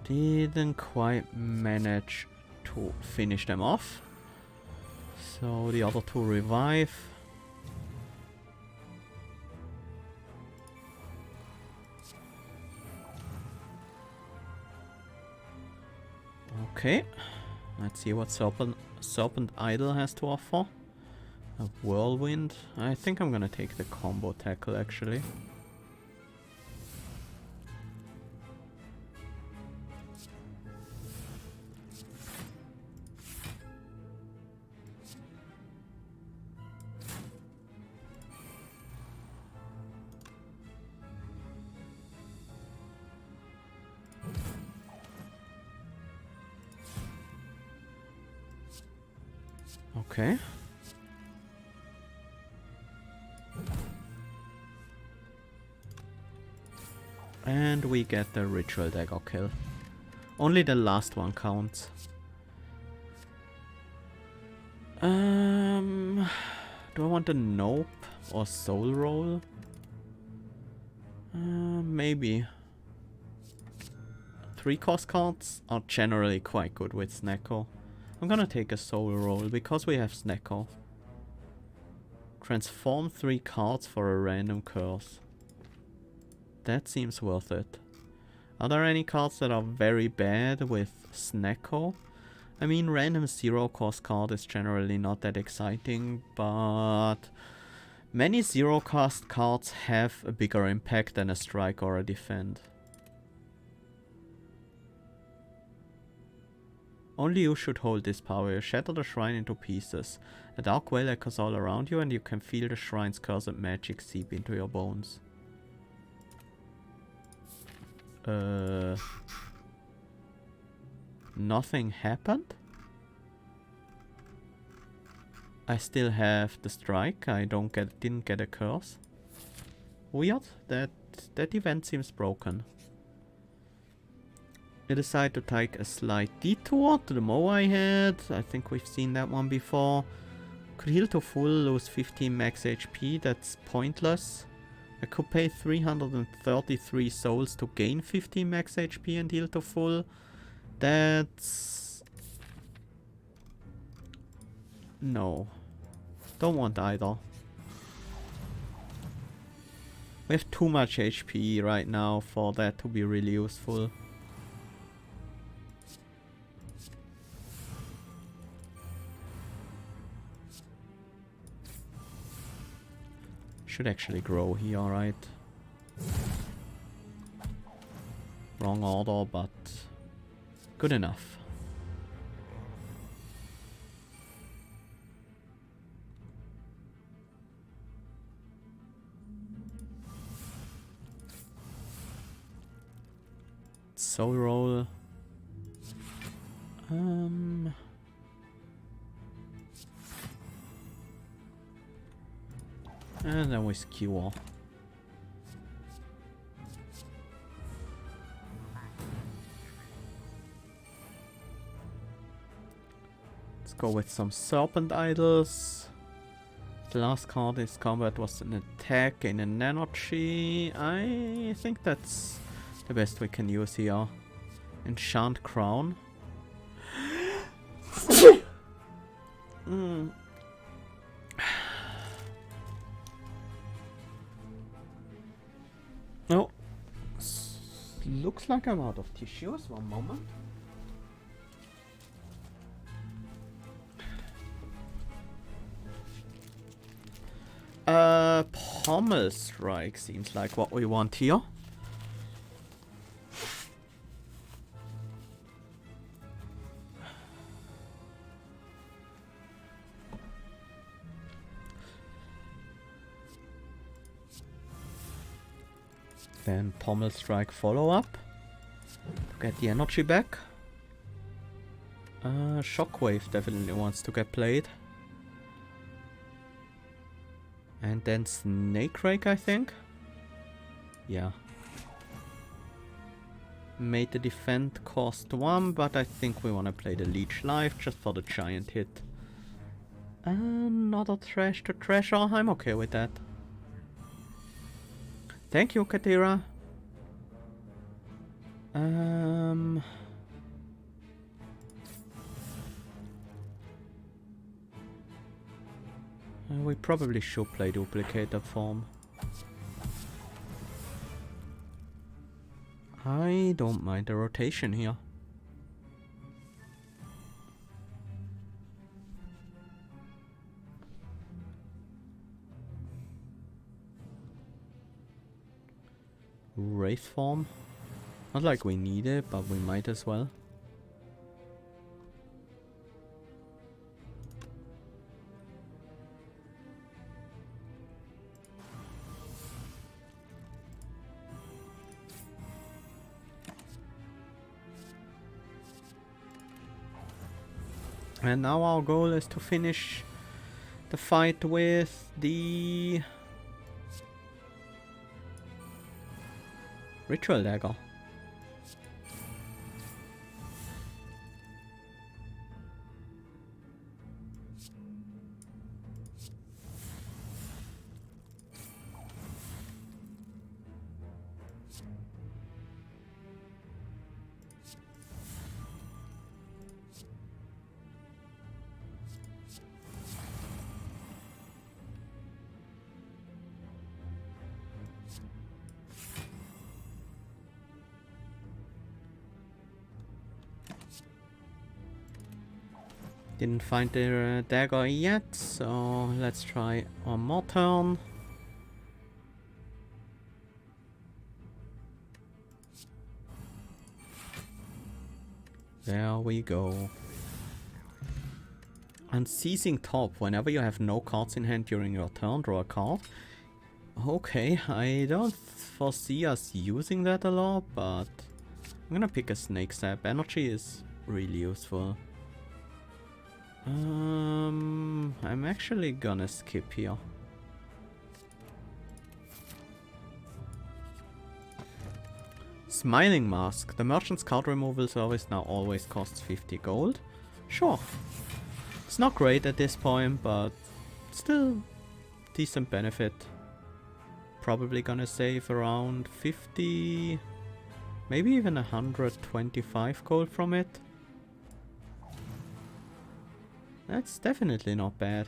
Didn't quite manage to finish them off. So the other 2 revive. Okay. Let's see what Serpent Idol has to offer. A Whirlwind. I think I'm gonna take the combo tackle actually. Okay. And we get the Ritual Dagger kill. Only the last one counts. Do I want a Nope or Soul Roll? Maybe. 3-cost cards are generally quite good with Snecko. I'm gonna take a Soul Roll because we have Snecko. Transform 3 cards for a random curse. That seems worth it. Are there any cards that are very bad with Snecko? I mean, random 0-cost card is generally not that exciting, but many 0-cost cards have a bigger impact than a strike or a defend. Only you should hold this power. You shatter the shrine into pieces. A dark veil echoes all around you and you can feel the shrine's cursed magic seep into your bones. Nothing happened? I still have the strike. I didn't get a curse. Weird. That event seems broken. I decide to take a slight detour to the mow I had. I think we've seen that one before. Could heal to full, lose 15 max HP. That's pointless. I could pay 333 souls to gain 15 max HP and heal to full. That's... no. Don't want either. We have too much HP right now for that to be really useful. should actually grow here, right? Wrong order, but good enough. Soul roll. And then we skewer. Let's go with some Serpent Idols. The last card in this combat was an attack in an energy. I think that's the best we can use here. Enchant Crown. Oh, looks like I'm out of tissues. One moment. Pommel Strike seems like what we want here. Then Pommel Strike follow-up to get the energy back. Shockwave definitely wants to get played. And then Snake Rake, I think. Yeah. Made the defend cost 1, but I think we want to play the Leech Life just for the giant hit. Another trash to treasure. I'm okay with that. Thank you, Katira. We probably should play duplicator form. I don't mind the rotation here. Wraith form. Not like we need it, but we might as well. And now our goal is to finish the fight with the Ritual Dagger. Didn't find the dagger yet, so let's try one more turn. There we go. Unseizing Top. Whenever you have no cards in hand during your turn, draw a card. Okay, I don't foresee us using that a lot, but I'm gonna pick a Snake Sap. Energy is really useful. I'm actually gonna skip here. Smiling Mask. The merchant's card removal service now always costs 50 gold. Sure. It's not great at this point, but still decent benefit. Probably gonna save around 50, maybe even 125 gold from it. That's definitely not bad.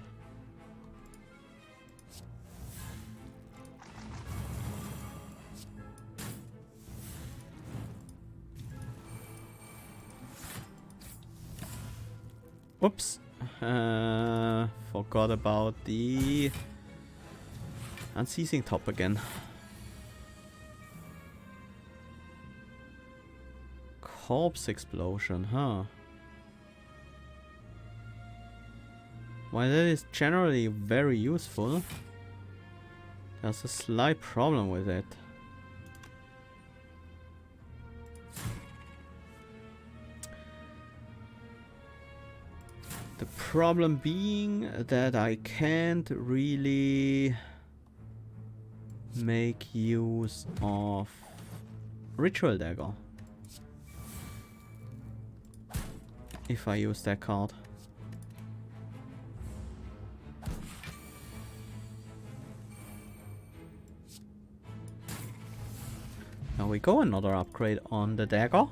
Oops. Forgot about the Unceasing top again. Corpse explosion, huh? While that is generally very useful, there's a slight problem with it. The problem being that I can't really make use of Ritual Dagger if I use that card. Now we go, another upgrade on the dagger.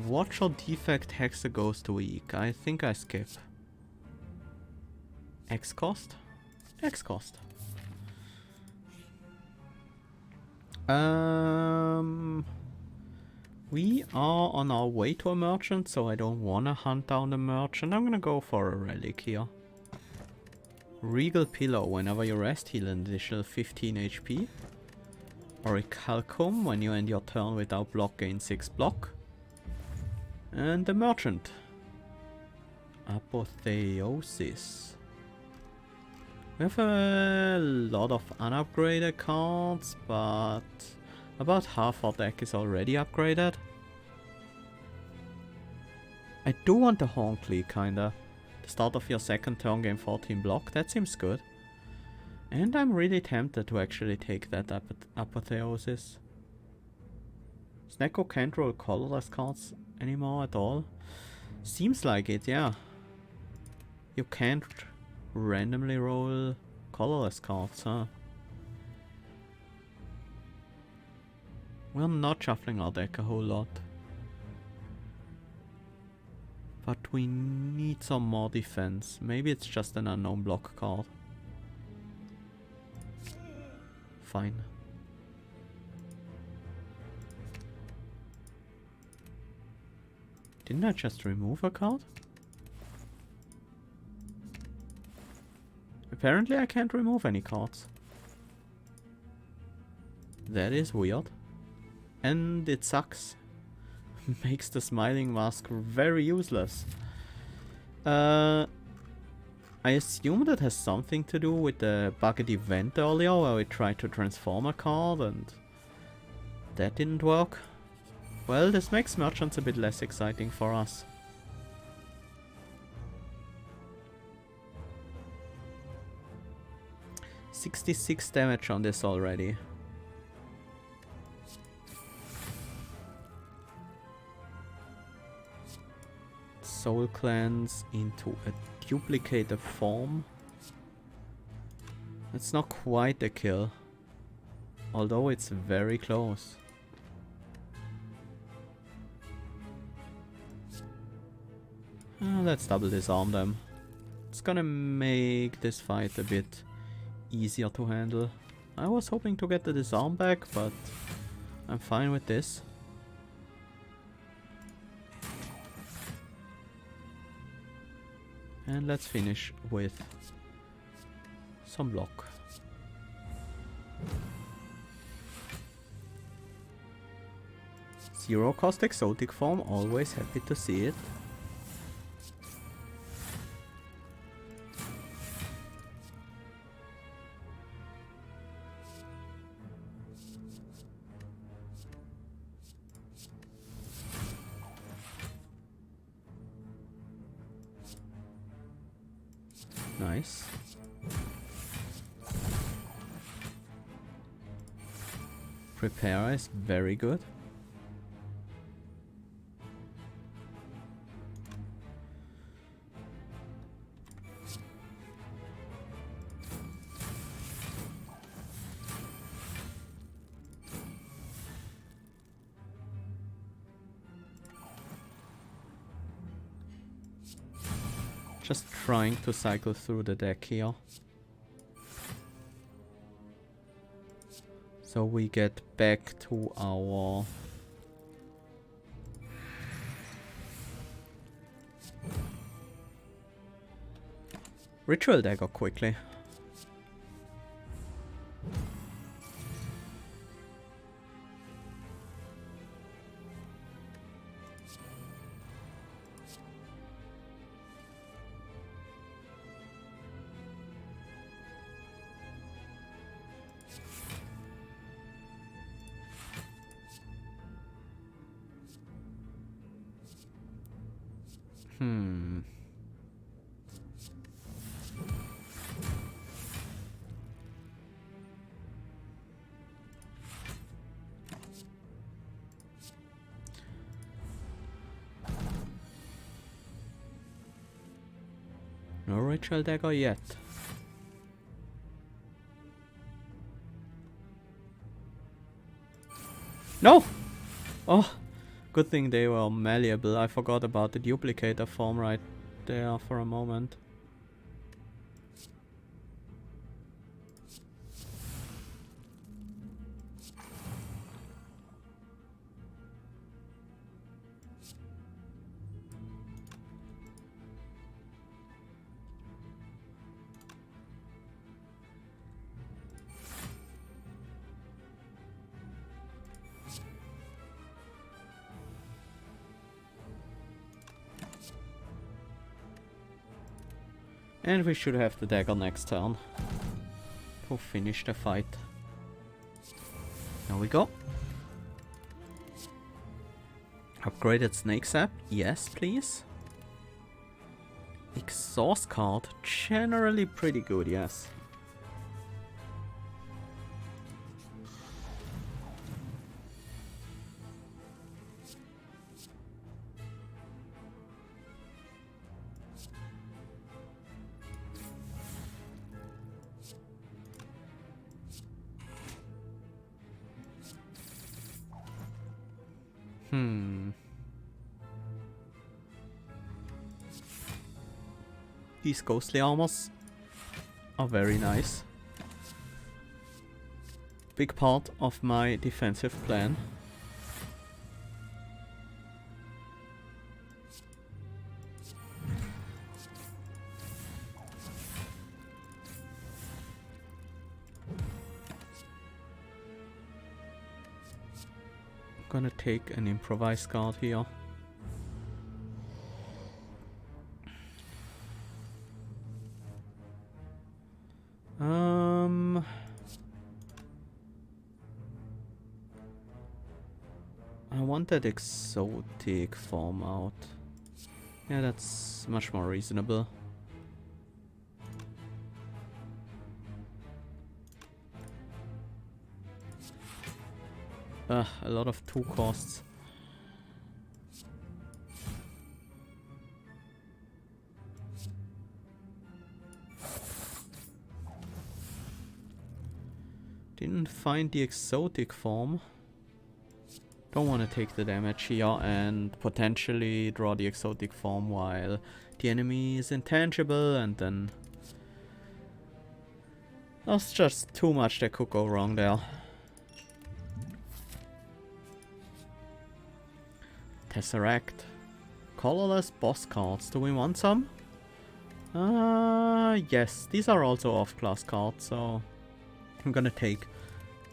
Watch or defect Hexer goes to weak. I think I skip. X cost? X cost. We are on our way to a merchant, so I don't wanna hunt down the merchant. I'm gonna go for a relic here. Regal Pillow. Whenever you rest, heal an additional 15 HP. Orichalcum. When you end your turn without block, gain 6 block. And the merchant. Apotheosis. We have a lot of unupgraded cards, but about half our deck is already upgraded. I do want the Hornclea, kinda. The start of your second turn, gain 14 block, that seems good. And I'm really tempted to actually take that Apotheosis. Snecko can't roll colorless cards anymore at all. Seems like it, yeah. You can't randomly roll colorless cards, huh? We're not shuffling our deck a whole lot. But we need some more defense. Maybe it's just an unknown block card. Fine. Didn't I just remove a card? Apparently I can't remove any cards. That is weird. And it sucks. Makes the smiling mask very useless. I assume that has something to do with the bugged event earlier where we tried to transform a card and that didn't work. Well, this makes merchants a bit less exciting for us. $66 damage on this already. Soul Cleanse into a duplicated form. It's not quite a kill, although it's very close. Let's double disarm them. It's gonna make this fight a bit easier to handle. I was hoping to get the disarm back, but I'm fine with this. And let's finish with some block. Zero cost exotic form, always happy to see it. Nice. Prepare is very good. Just trying to cycle through the deck here. So we get back to our Ritual Dagger quickly. Hmm. No ritual dagger yet. No! Oh, good thing they were malleable. I forgot about the duplicator form right there for a moment. And we should have the dagger next turn to finish the fight. There we go. Upgraded snake sap? Yes, please. Exhaust card? Generally pretty good, yes. These ghostly armors are very nice. Big part of my defensive plan. I'm gonna take an improvised guard here. I want that exotic form out. Yeah, that's much more reasonable. A lot of 2 costs. Didn't find the exotic form. Don't want to take the damage here and potentially draw the exotic form while the enemy is intangible, and then that's just too much that could go wrong there. Tesseract. Colorless boss cards. Do we want some? Yes. These are also off-class cards, so I'm gonna take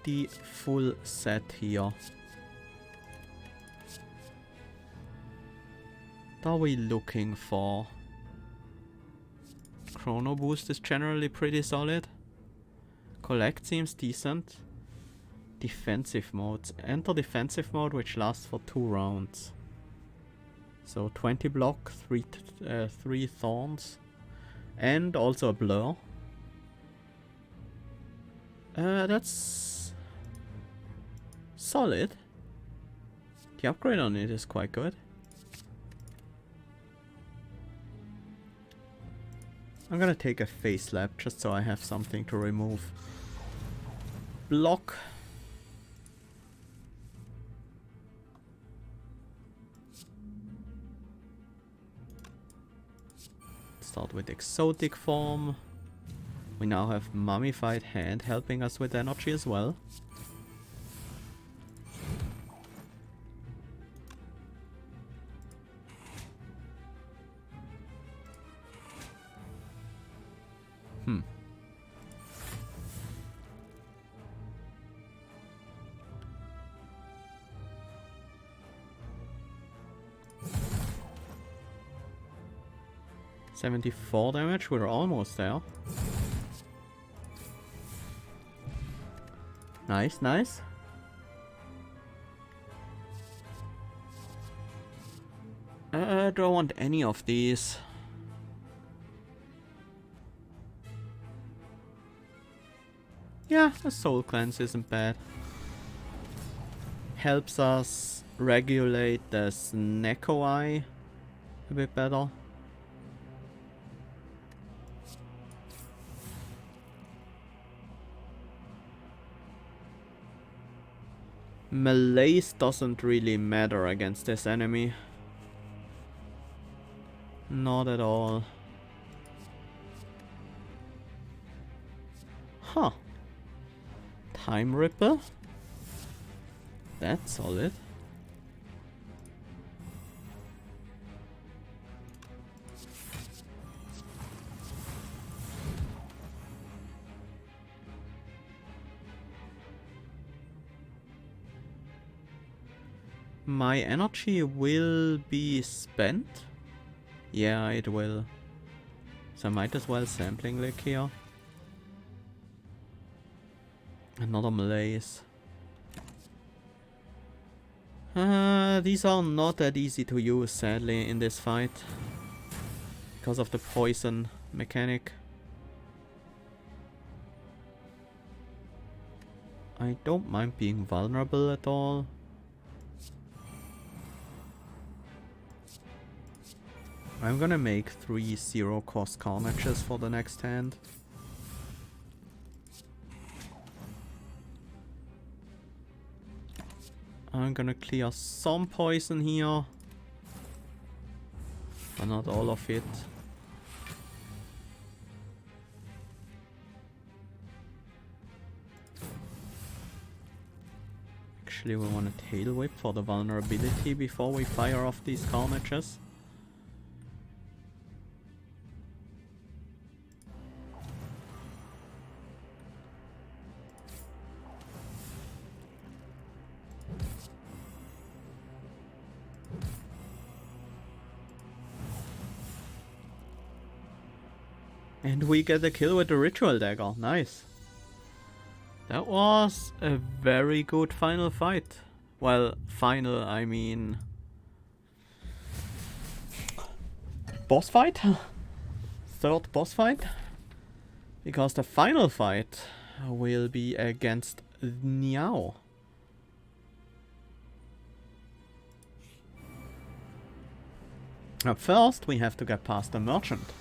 the full set here. What are we looking for? Chrono Boost is generally pretty solid. Collect seems decent. Defensive modes. Enter defensive mode, which lasts for 2 rounds. So 20 block, 3 thorns, and also a blur. That's solid. The upgrade on it is quite good. I'm gonna take a face slap just so I have something to remove. Block. Start with exotic form. We now have mummified hand helping us with energy as well. $74 damage, we're almost there. Nice, nice. do I want any of these? Yeah, the soul cleanse isn't bad. Helps us regulate the Snecko eye a bit better. Malaise doesn't really matter against this enemy. Not at all. Huh. Time Ripple? That's solid. My energy will be spent. Yeah, it will. So I might as well sampling lick here. Another malaise. These are not that easy to use, sadly, in this fight. Because of the poison mechanic. I don't mind being vulnerable at all. I'm gonna make 3 zero cost carnages for the next hand. I'm gonna clear some poison here, but not all of it. Actually, we want a tail whip for the vulnerability before we fire off these carnages. And we get a kill with the ritual dagger. Nice. That was a very good final fight. Well, final, I mean... boss fight? Third boss fight? Because the final fight will be against Neow. Up first, we have to get past the merchant.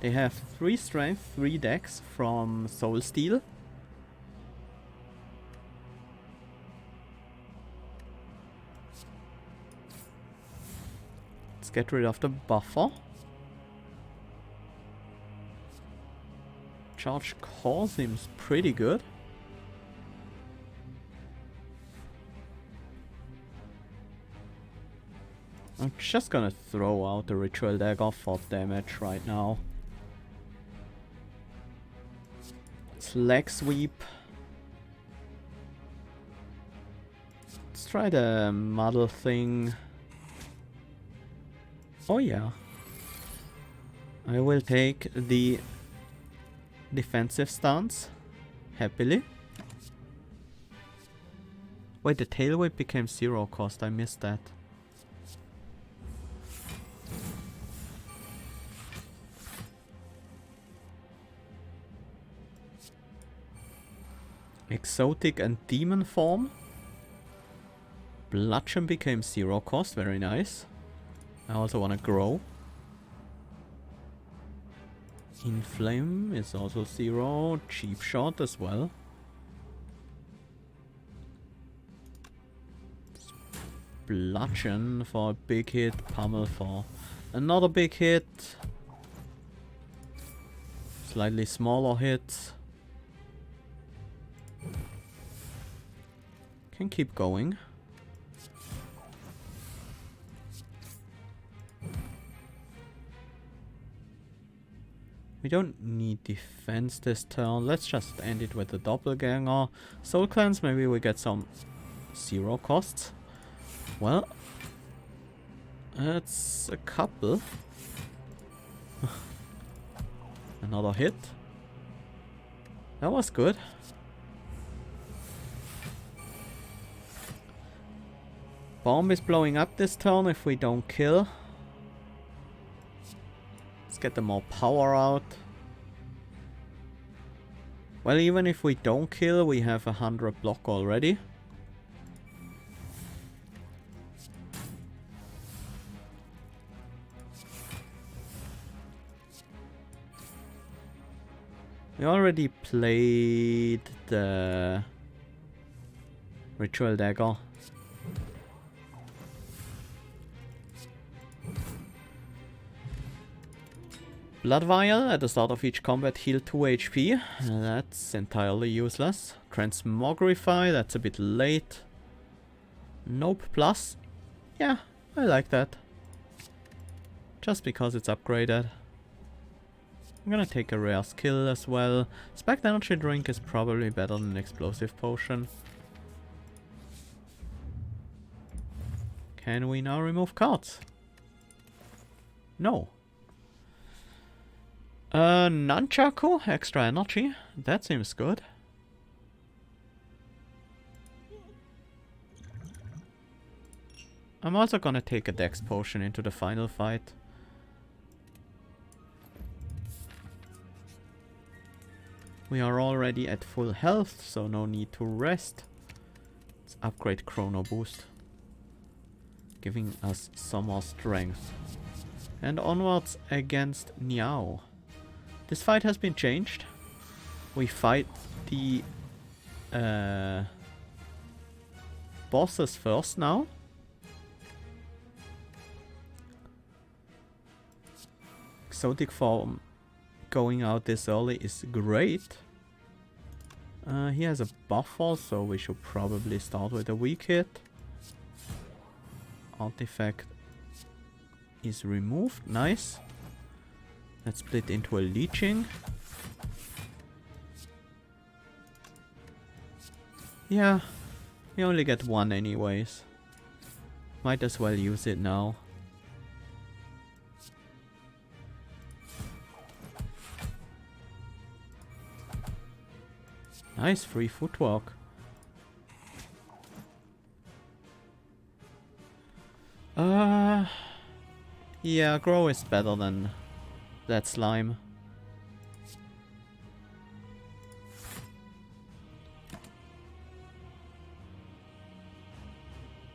They have 3 strength, 3 dex from Soul Steel. Let's get rid of the buffer. Charge core seems pretty good. I'm just gonna throw out the ritual dagger for damage right now. Leg sweep. Let's try the muddle thing. Oh yeah. I will take the defensive stance. Happily. Wait, the tail whip became 0 cost. I missed that. Exotic and demon form. Bludgeon became 0 cost, very nice. I also want to grow. Inflame is also 0. Cheap shot as well. Bludgeon for a big hit, pummel for another big hit. Slightly smaller hits. Can keep going. We don't need defense this turn. Let's just end it with the doppelganger. Soul cleanse, maybe we get some 0 costs. Well, that's a couple. Another hit. That was good. Bomb is blowing up this turn if we don't kill. get the more power out. Well, even if we don't kill, we have 100 block already. We already played the Ritual Dagger. Blood Vial at the start of each combat heal 2 HP. That's entirely useless. Transmogrify, that's a bit late. Nope plus. Yeah, I like that. Just because it's upgraded. I'm gonna take a rare skill as well. Spiked Energy Drink is probably better than Explosive Potion. Can we now remove cards? No. Nunchaku, extra energy. That seems good. I'm also gonna take a Dex Potion into the final fight. We are already at full health, so no need to rest. Let's upgrade Chrono Boost, giving us some more strength. And onwards against Neow. This fight has been changed. We fight the bosses first now. Exotic form going out this early is great. He has a buff also, we should probably start with a weak hit. Artifact is removed, nice. Let's split into a leeching. Yeah, we only get one anyways. Might as well use it now. Nice free footwork. Yeah, grow is better than that slime.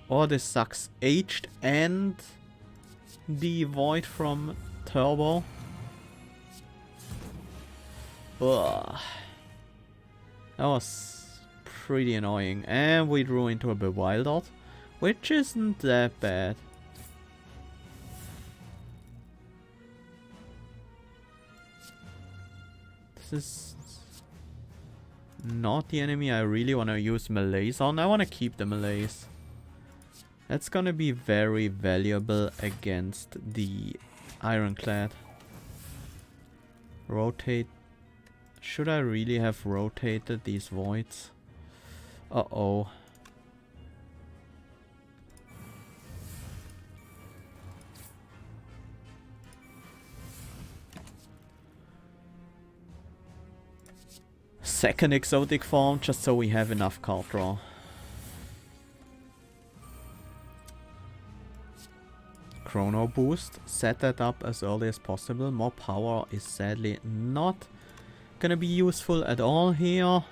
Oh, this sucks. Aged and the void from Turbo. Ugh. That was pretty annoying. And we drew into a Bewildered, which isn't that bad. This is not the enemy I really want to use melees on. I want to keep the melees. That's gonna be very valuable against the Ironclad. Rotate. Should I really have rotated these voids? Uh-oh. Second exotic form, just so we have enough card draw. Chrono Boost, set that up as early as possible. More power is sadly not gonna be useful at all here.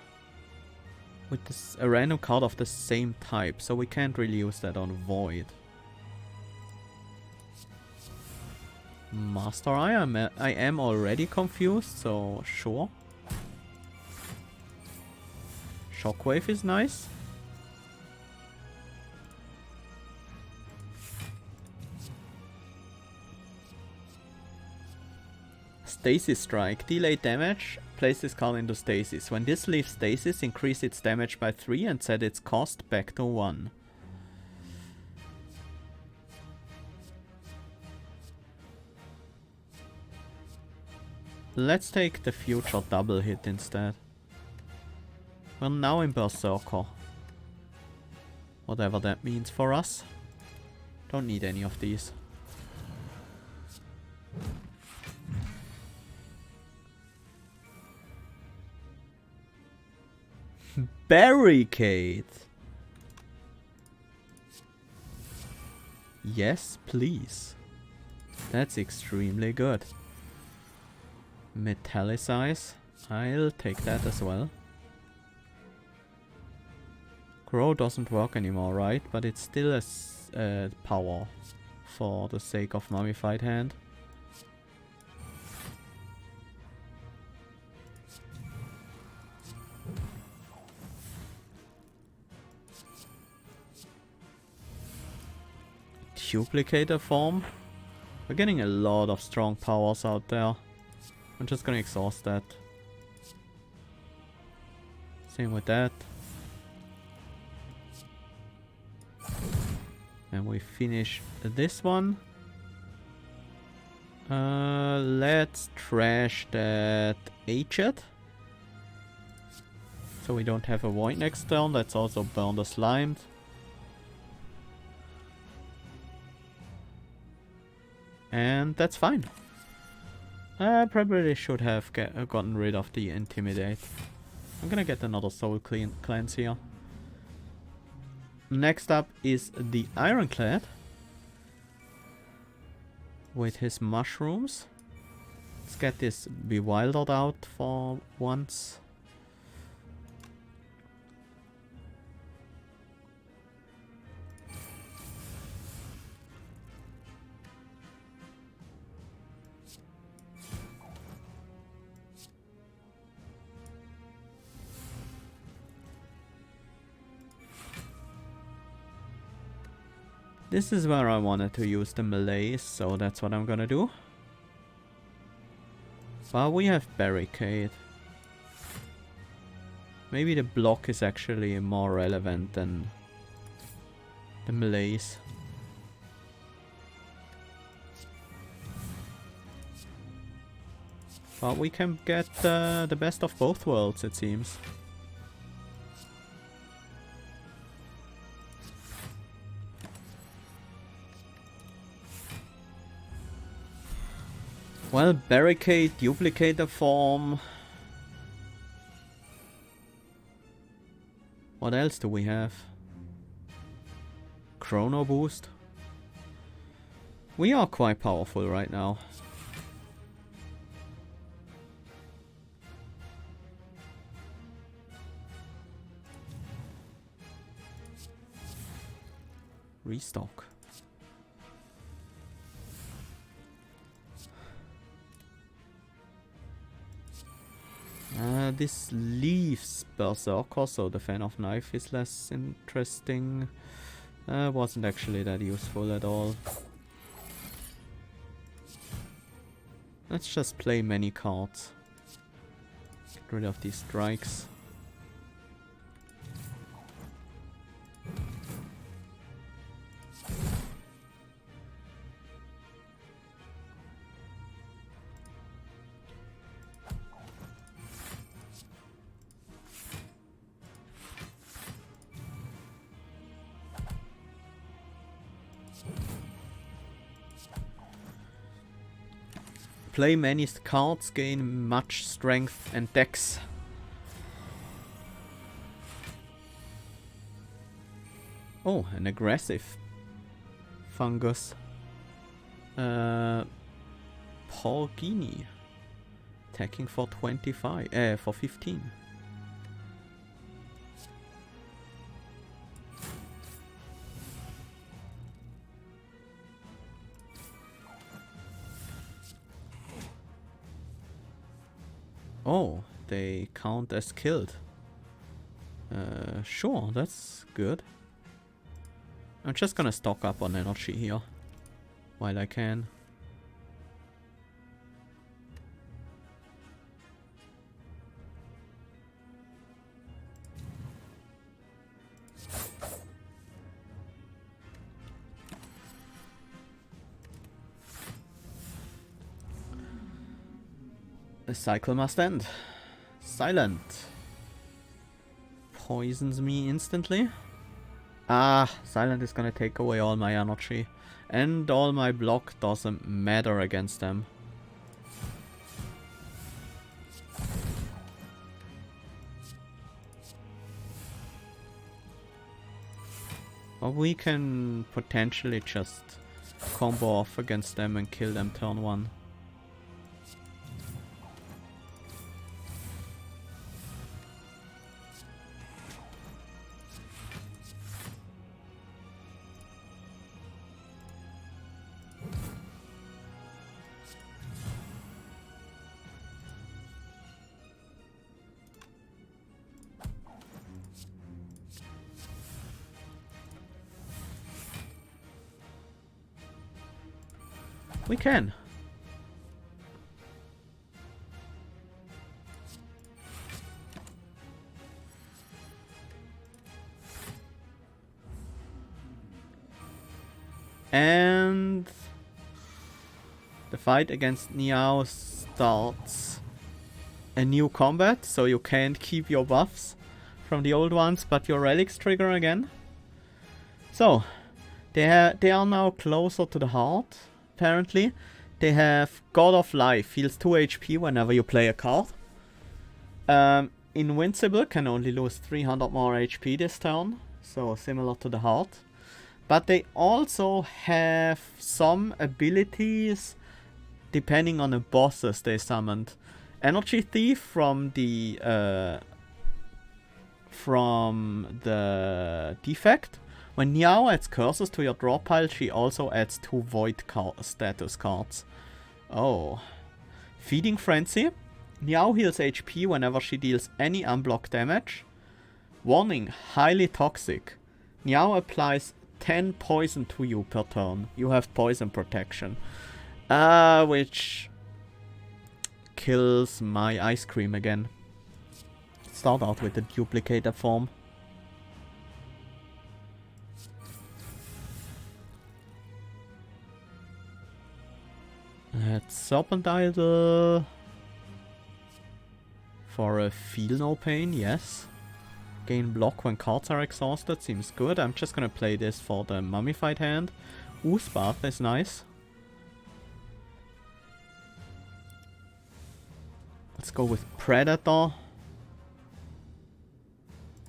With this, a random card of the same type, so we can't really use that on Void. Master Eye, I am already confused, so sure. Shockwave is nice. Stasis Strike. Delay damage. Place this card into stasis. When this leaves stasis, increase its damage by 3 and set its cost back to 1. Let's take the future double hit instead. We're now in Berserker. Whatever that means for us. Don't need any of these. Barricade. Yes, please. That's extremely good. Metallicize. I'll take that as well. Grow doesn't work anymore, right? But it's still a power for the sake of Mummified Hand. Duplicator form. We're getting a lot of strong powers out there. I'm just gonna exhaust that. Same with that. And we finish this one. Let's trash that Aged. So we don't have a void next turn. Let's also burn the Slimed. And that's fine. I probably should have gotten rid of the Intimidate. I'm gonna get another Soul Cleanse here. Next up is the Ironclad. With his mushrooms. Let's get this Bewildered out for once. This is where I wanted to use the melees, so that's what I'm gonna do. But we have Barricade. Maybe the block is actually more relevant than the melees. But we can get the best of both worlds, it seems. Well, Barricade, Duplicator form. What else do we have? Chrono Boost. We are quite powerful right now. Restock. This leaves Berserker, so the Fan of Knife is less interesting. Wasn't actually that useful at all. Let's just play many cards. Get rid of these strikes. Play many cards, gain much strength and dex. Oh, an aggressive fungus. Porgini. Attacking for 25, for 15. Oh, they count as killed. Sure, that's good. I'm just gonna stock up on energy here while I can. The cycle must end. Silent. Poisons me instantly. Ah, Silent is gonna take away all my energy. And all my block doesn't matter against them. Or we can potentially just combo off against them and kill them turn 1. We can. And the fight against Neow starts a new combat, so you can't keep your buffs from the old ones, but your relics trigger again. So, they are now closer to the heart, apparently. They have God of Life, heals 2 HP whenever you play a card. Invincible, can only lose 300 more HP this turn, so similar to the heart. But they also have some abilities depending on the bosses they summoned. Energy Thief from the defect. When Neow adds curses to your draw pile, she also adds 2 void status cards. Oh. Feeding Frenzy. Neow heals HP whenever she deals any unblocked damage. Warning, highly toxic. Neow applies 10 poison to you per turn. You have poison protection. Which kills my ice cream again. Start out with the duplicator form. Let's Serpent Idol. For a Feel No Pain, yes. Gain block when cards are exhausted, seems good. I'm just gonna play this for the Mummified hand. Ooze Bath is nice. Let's go with Predator.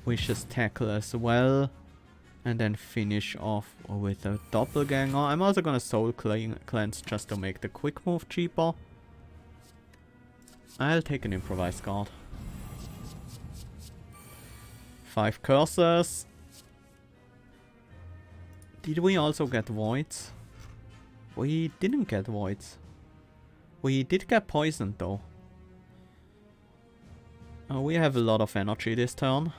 Vicious Tackle as well. And then finish off with a Doppelganger. I'm also gonna Soul Cleanse just to make the quick move cheaper. I'll take an Improvised Guard. 5 curses. Did we also get voids? We didn't get voids. We did get poisoned though. We have a lot of energy this turn.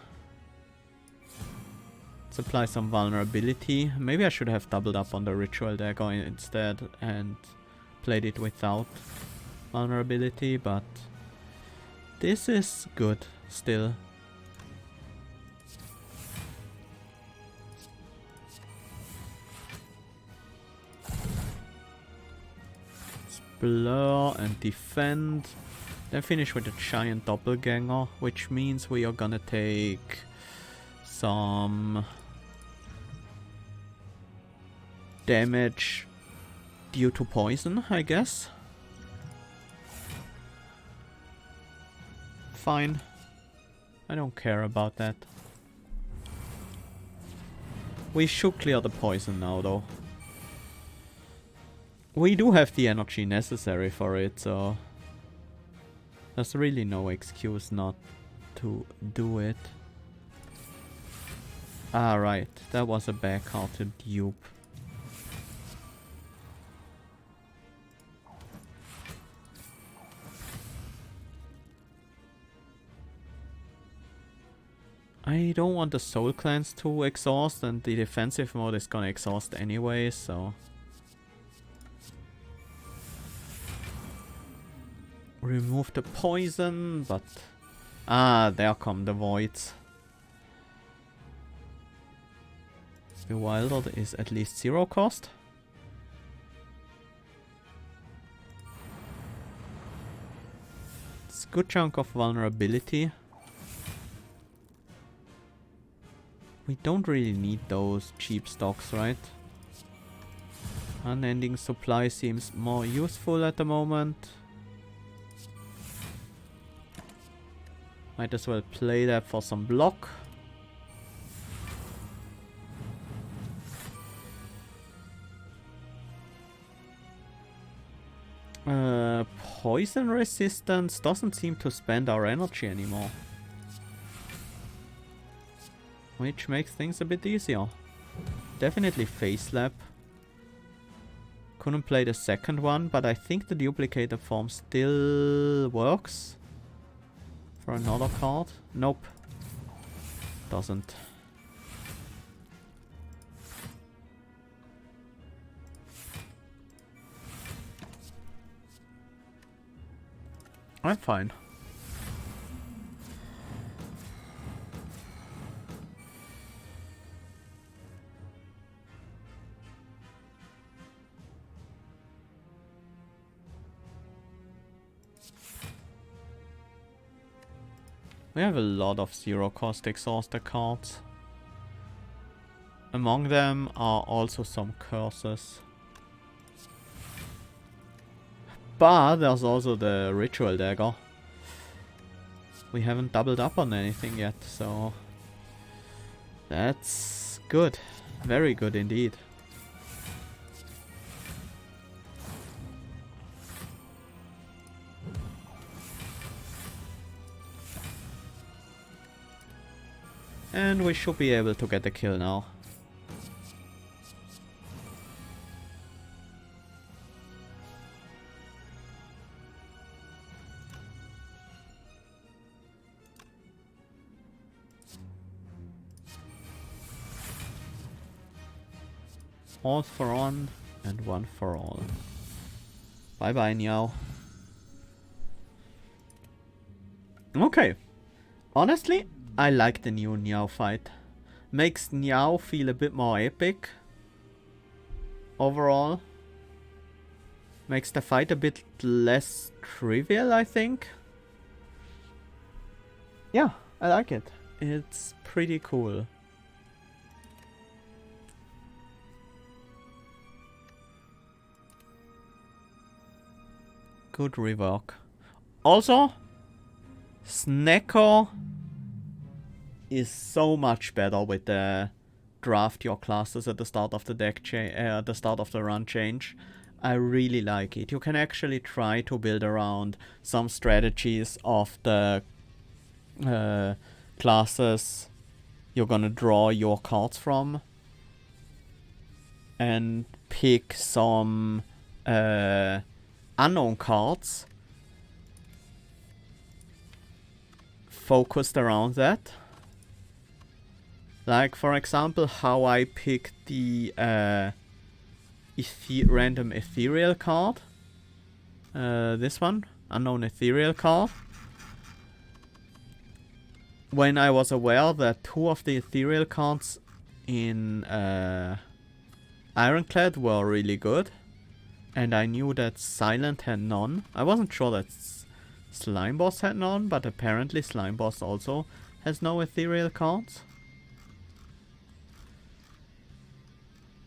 Let's apply some vulnerability. Maybe I should have doubled up on the Ritual Dagger instead and played it without vulnerability, but this is good still. Blur and defend. Then finish with a giant doppelganger, which means we are gonna take some damage due to poison, I guess. Fine. I don't care about that. We should clear the poison now though. We do have the energy necessary for it, so there's really no excuse not to do it. Ah, right. That was a bad card to dupe. I don't want the Soul Cleanse to exhaust, and the defensive mode is gonna exhaust anyway, so... remove the poison, but... ah, there come the voids. Bewildered is at least 0 cost. It's a good chunk of vulnerability. We don't really need those cheap stocks, right? Unending supply seems more useful at the moment. Might as well play that for some block. Poison resistance doesn't seem to spend our energy anymore. Which makes things a bit easier. Definitely Face Slap. Couldn't play the second one, but I think the duplicator form still works. For another card? Nope. Doesn't. I'm fine. We have a lot of zero-cost exhauster cards. Among them are also some curses. But there's also the ritual dagger. We haven't doubled up on anything yet, so that's good. Very good indeed. And we should be able to get the kill now. All for one and one for all. Bye bye, Neow. Okay. Honestly, I like the new Neow fight. Makes Neow feel a bit more epic. Overall. Makes the fight a bit less trivial, I think. Yeah, I like it. It's pretty cool. Good rework. Also, Snecko is so much better with the draft your classes at the start of the the start of the run change. I really like it. You can actually try to build around some strategies of the classes you're gonna draw your cards from, and pick some unknown cards focused around that. Like, for example, how I picked the random ethereal card. This one, unknown ethereal card. When I was aware that 2 of the ethereal cards in Ironclad were really good, and I knew that Silent had none. I wasn't sure that Slime Boss had none, but apparently Slime Boss also has no ethereal cards.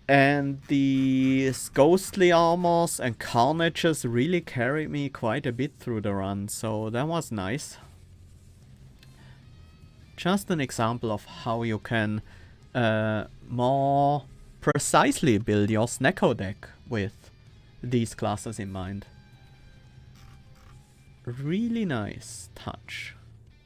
And these ghostly armors and carnages really carried me quite a bit through the run, so that was nice. Just an example of how you can more precisely build your Snecko deck with these classes in mind. Really nice touch.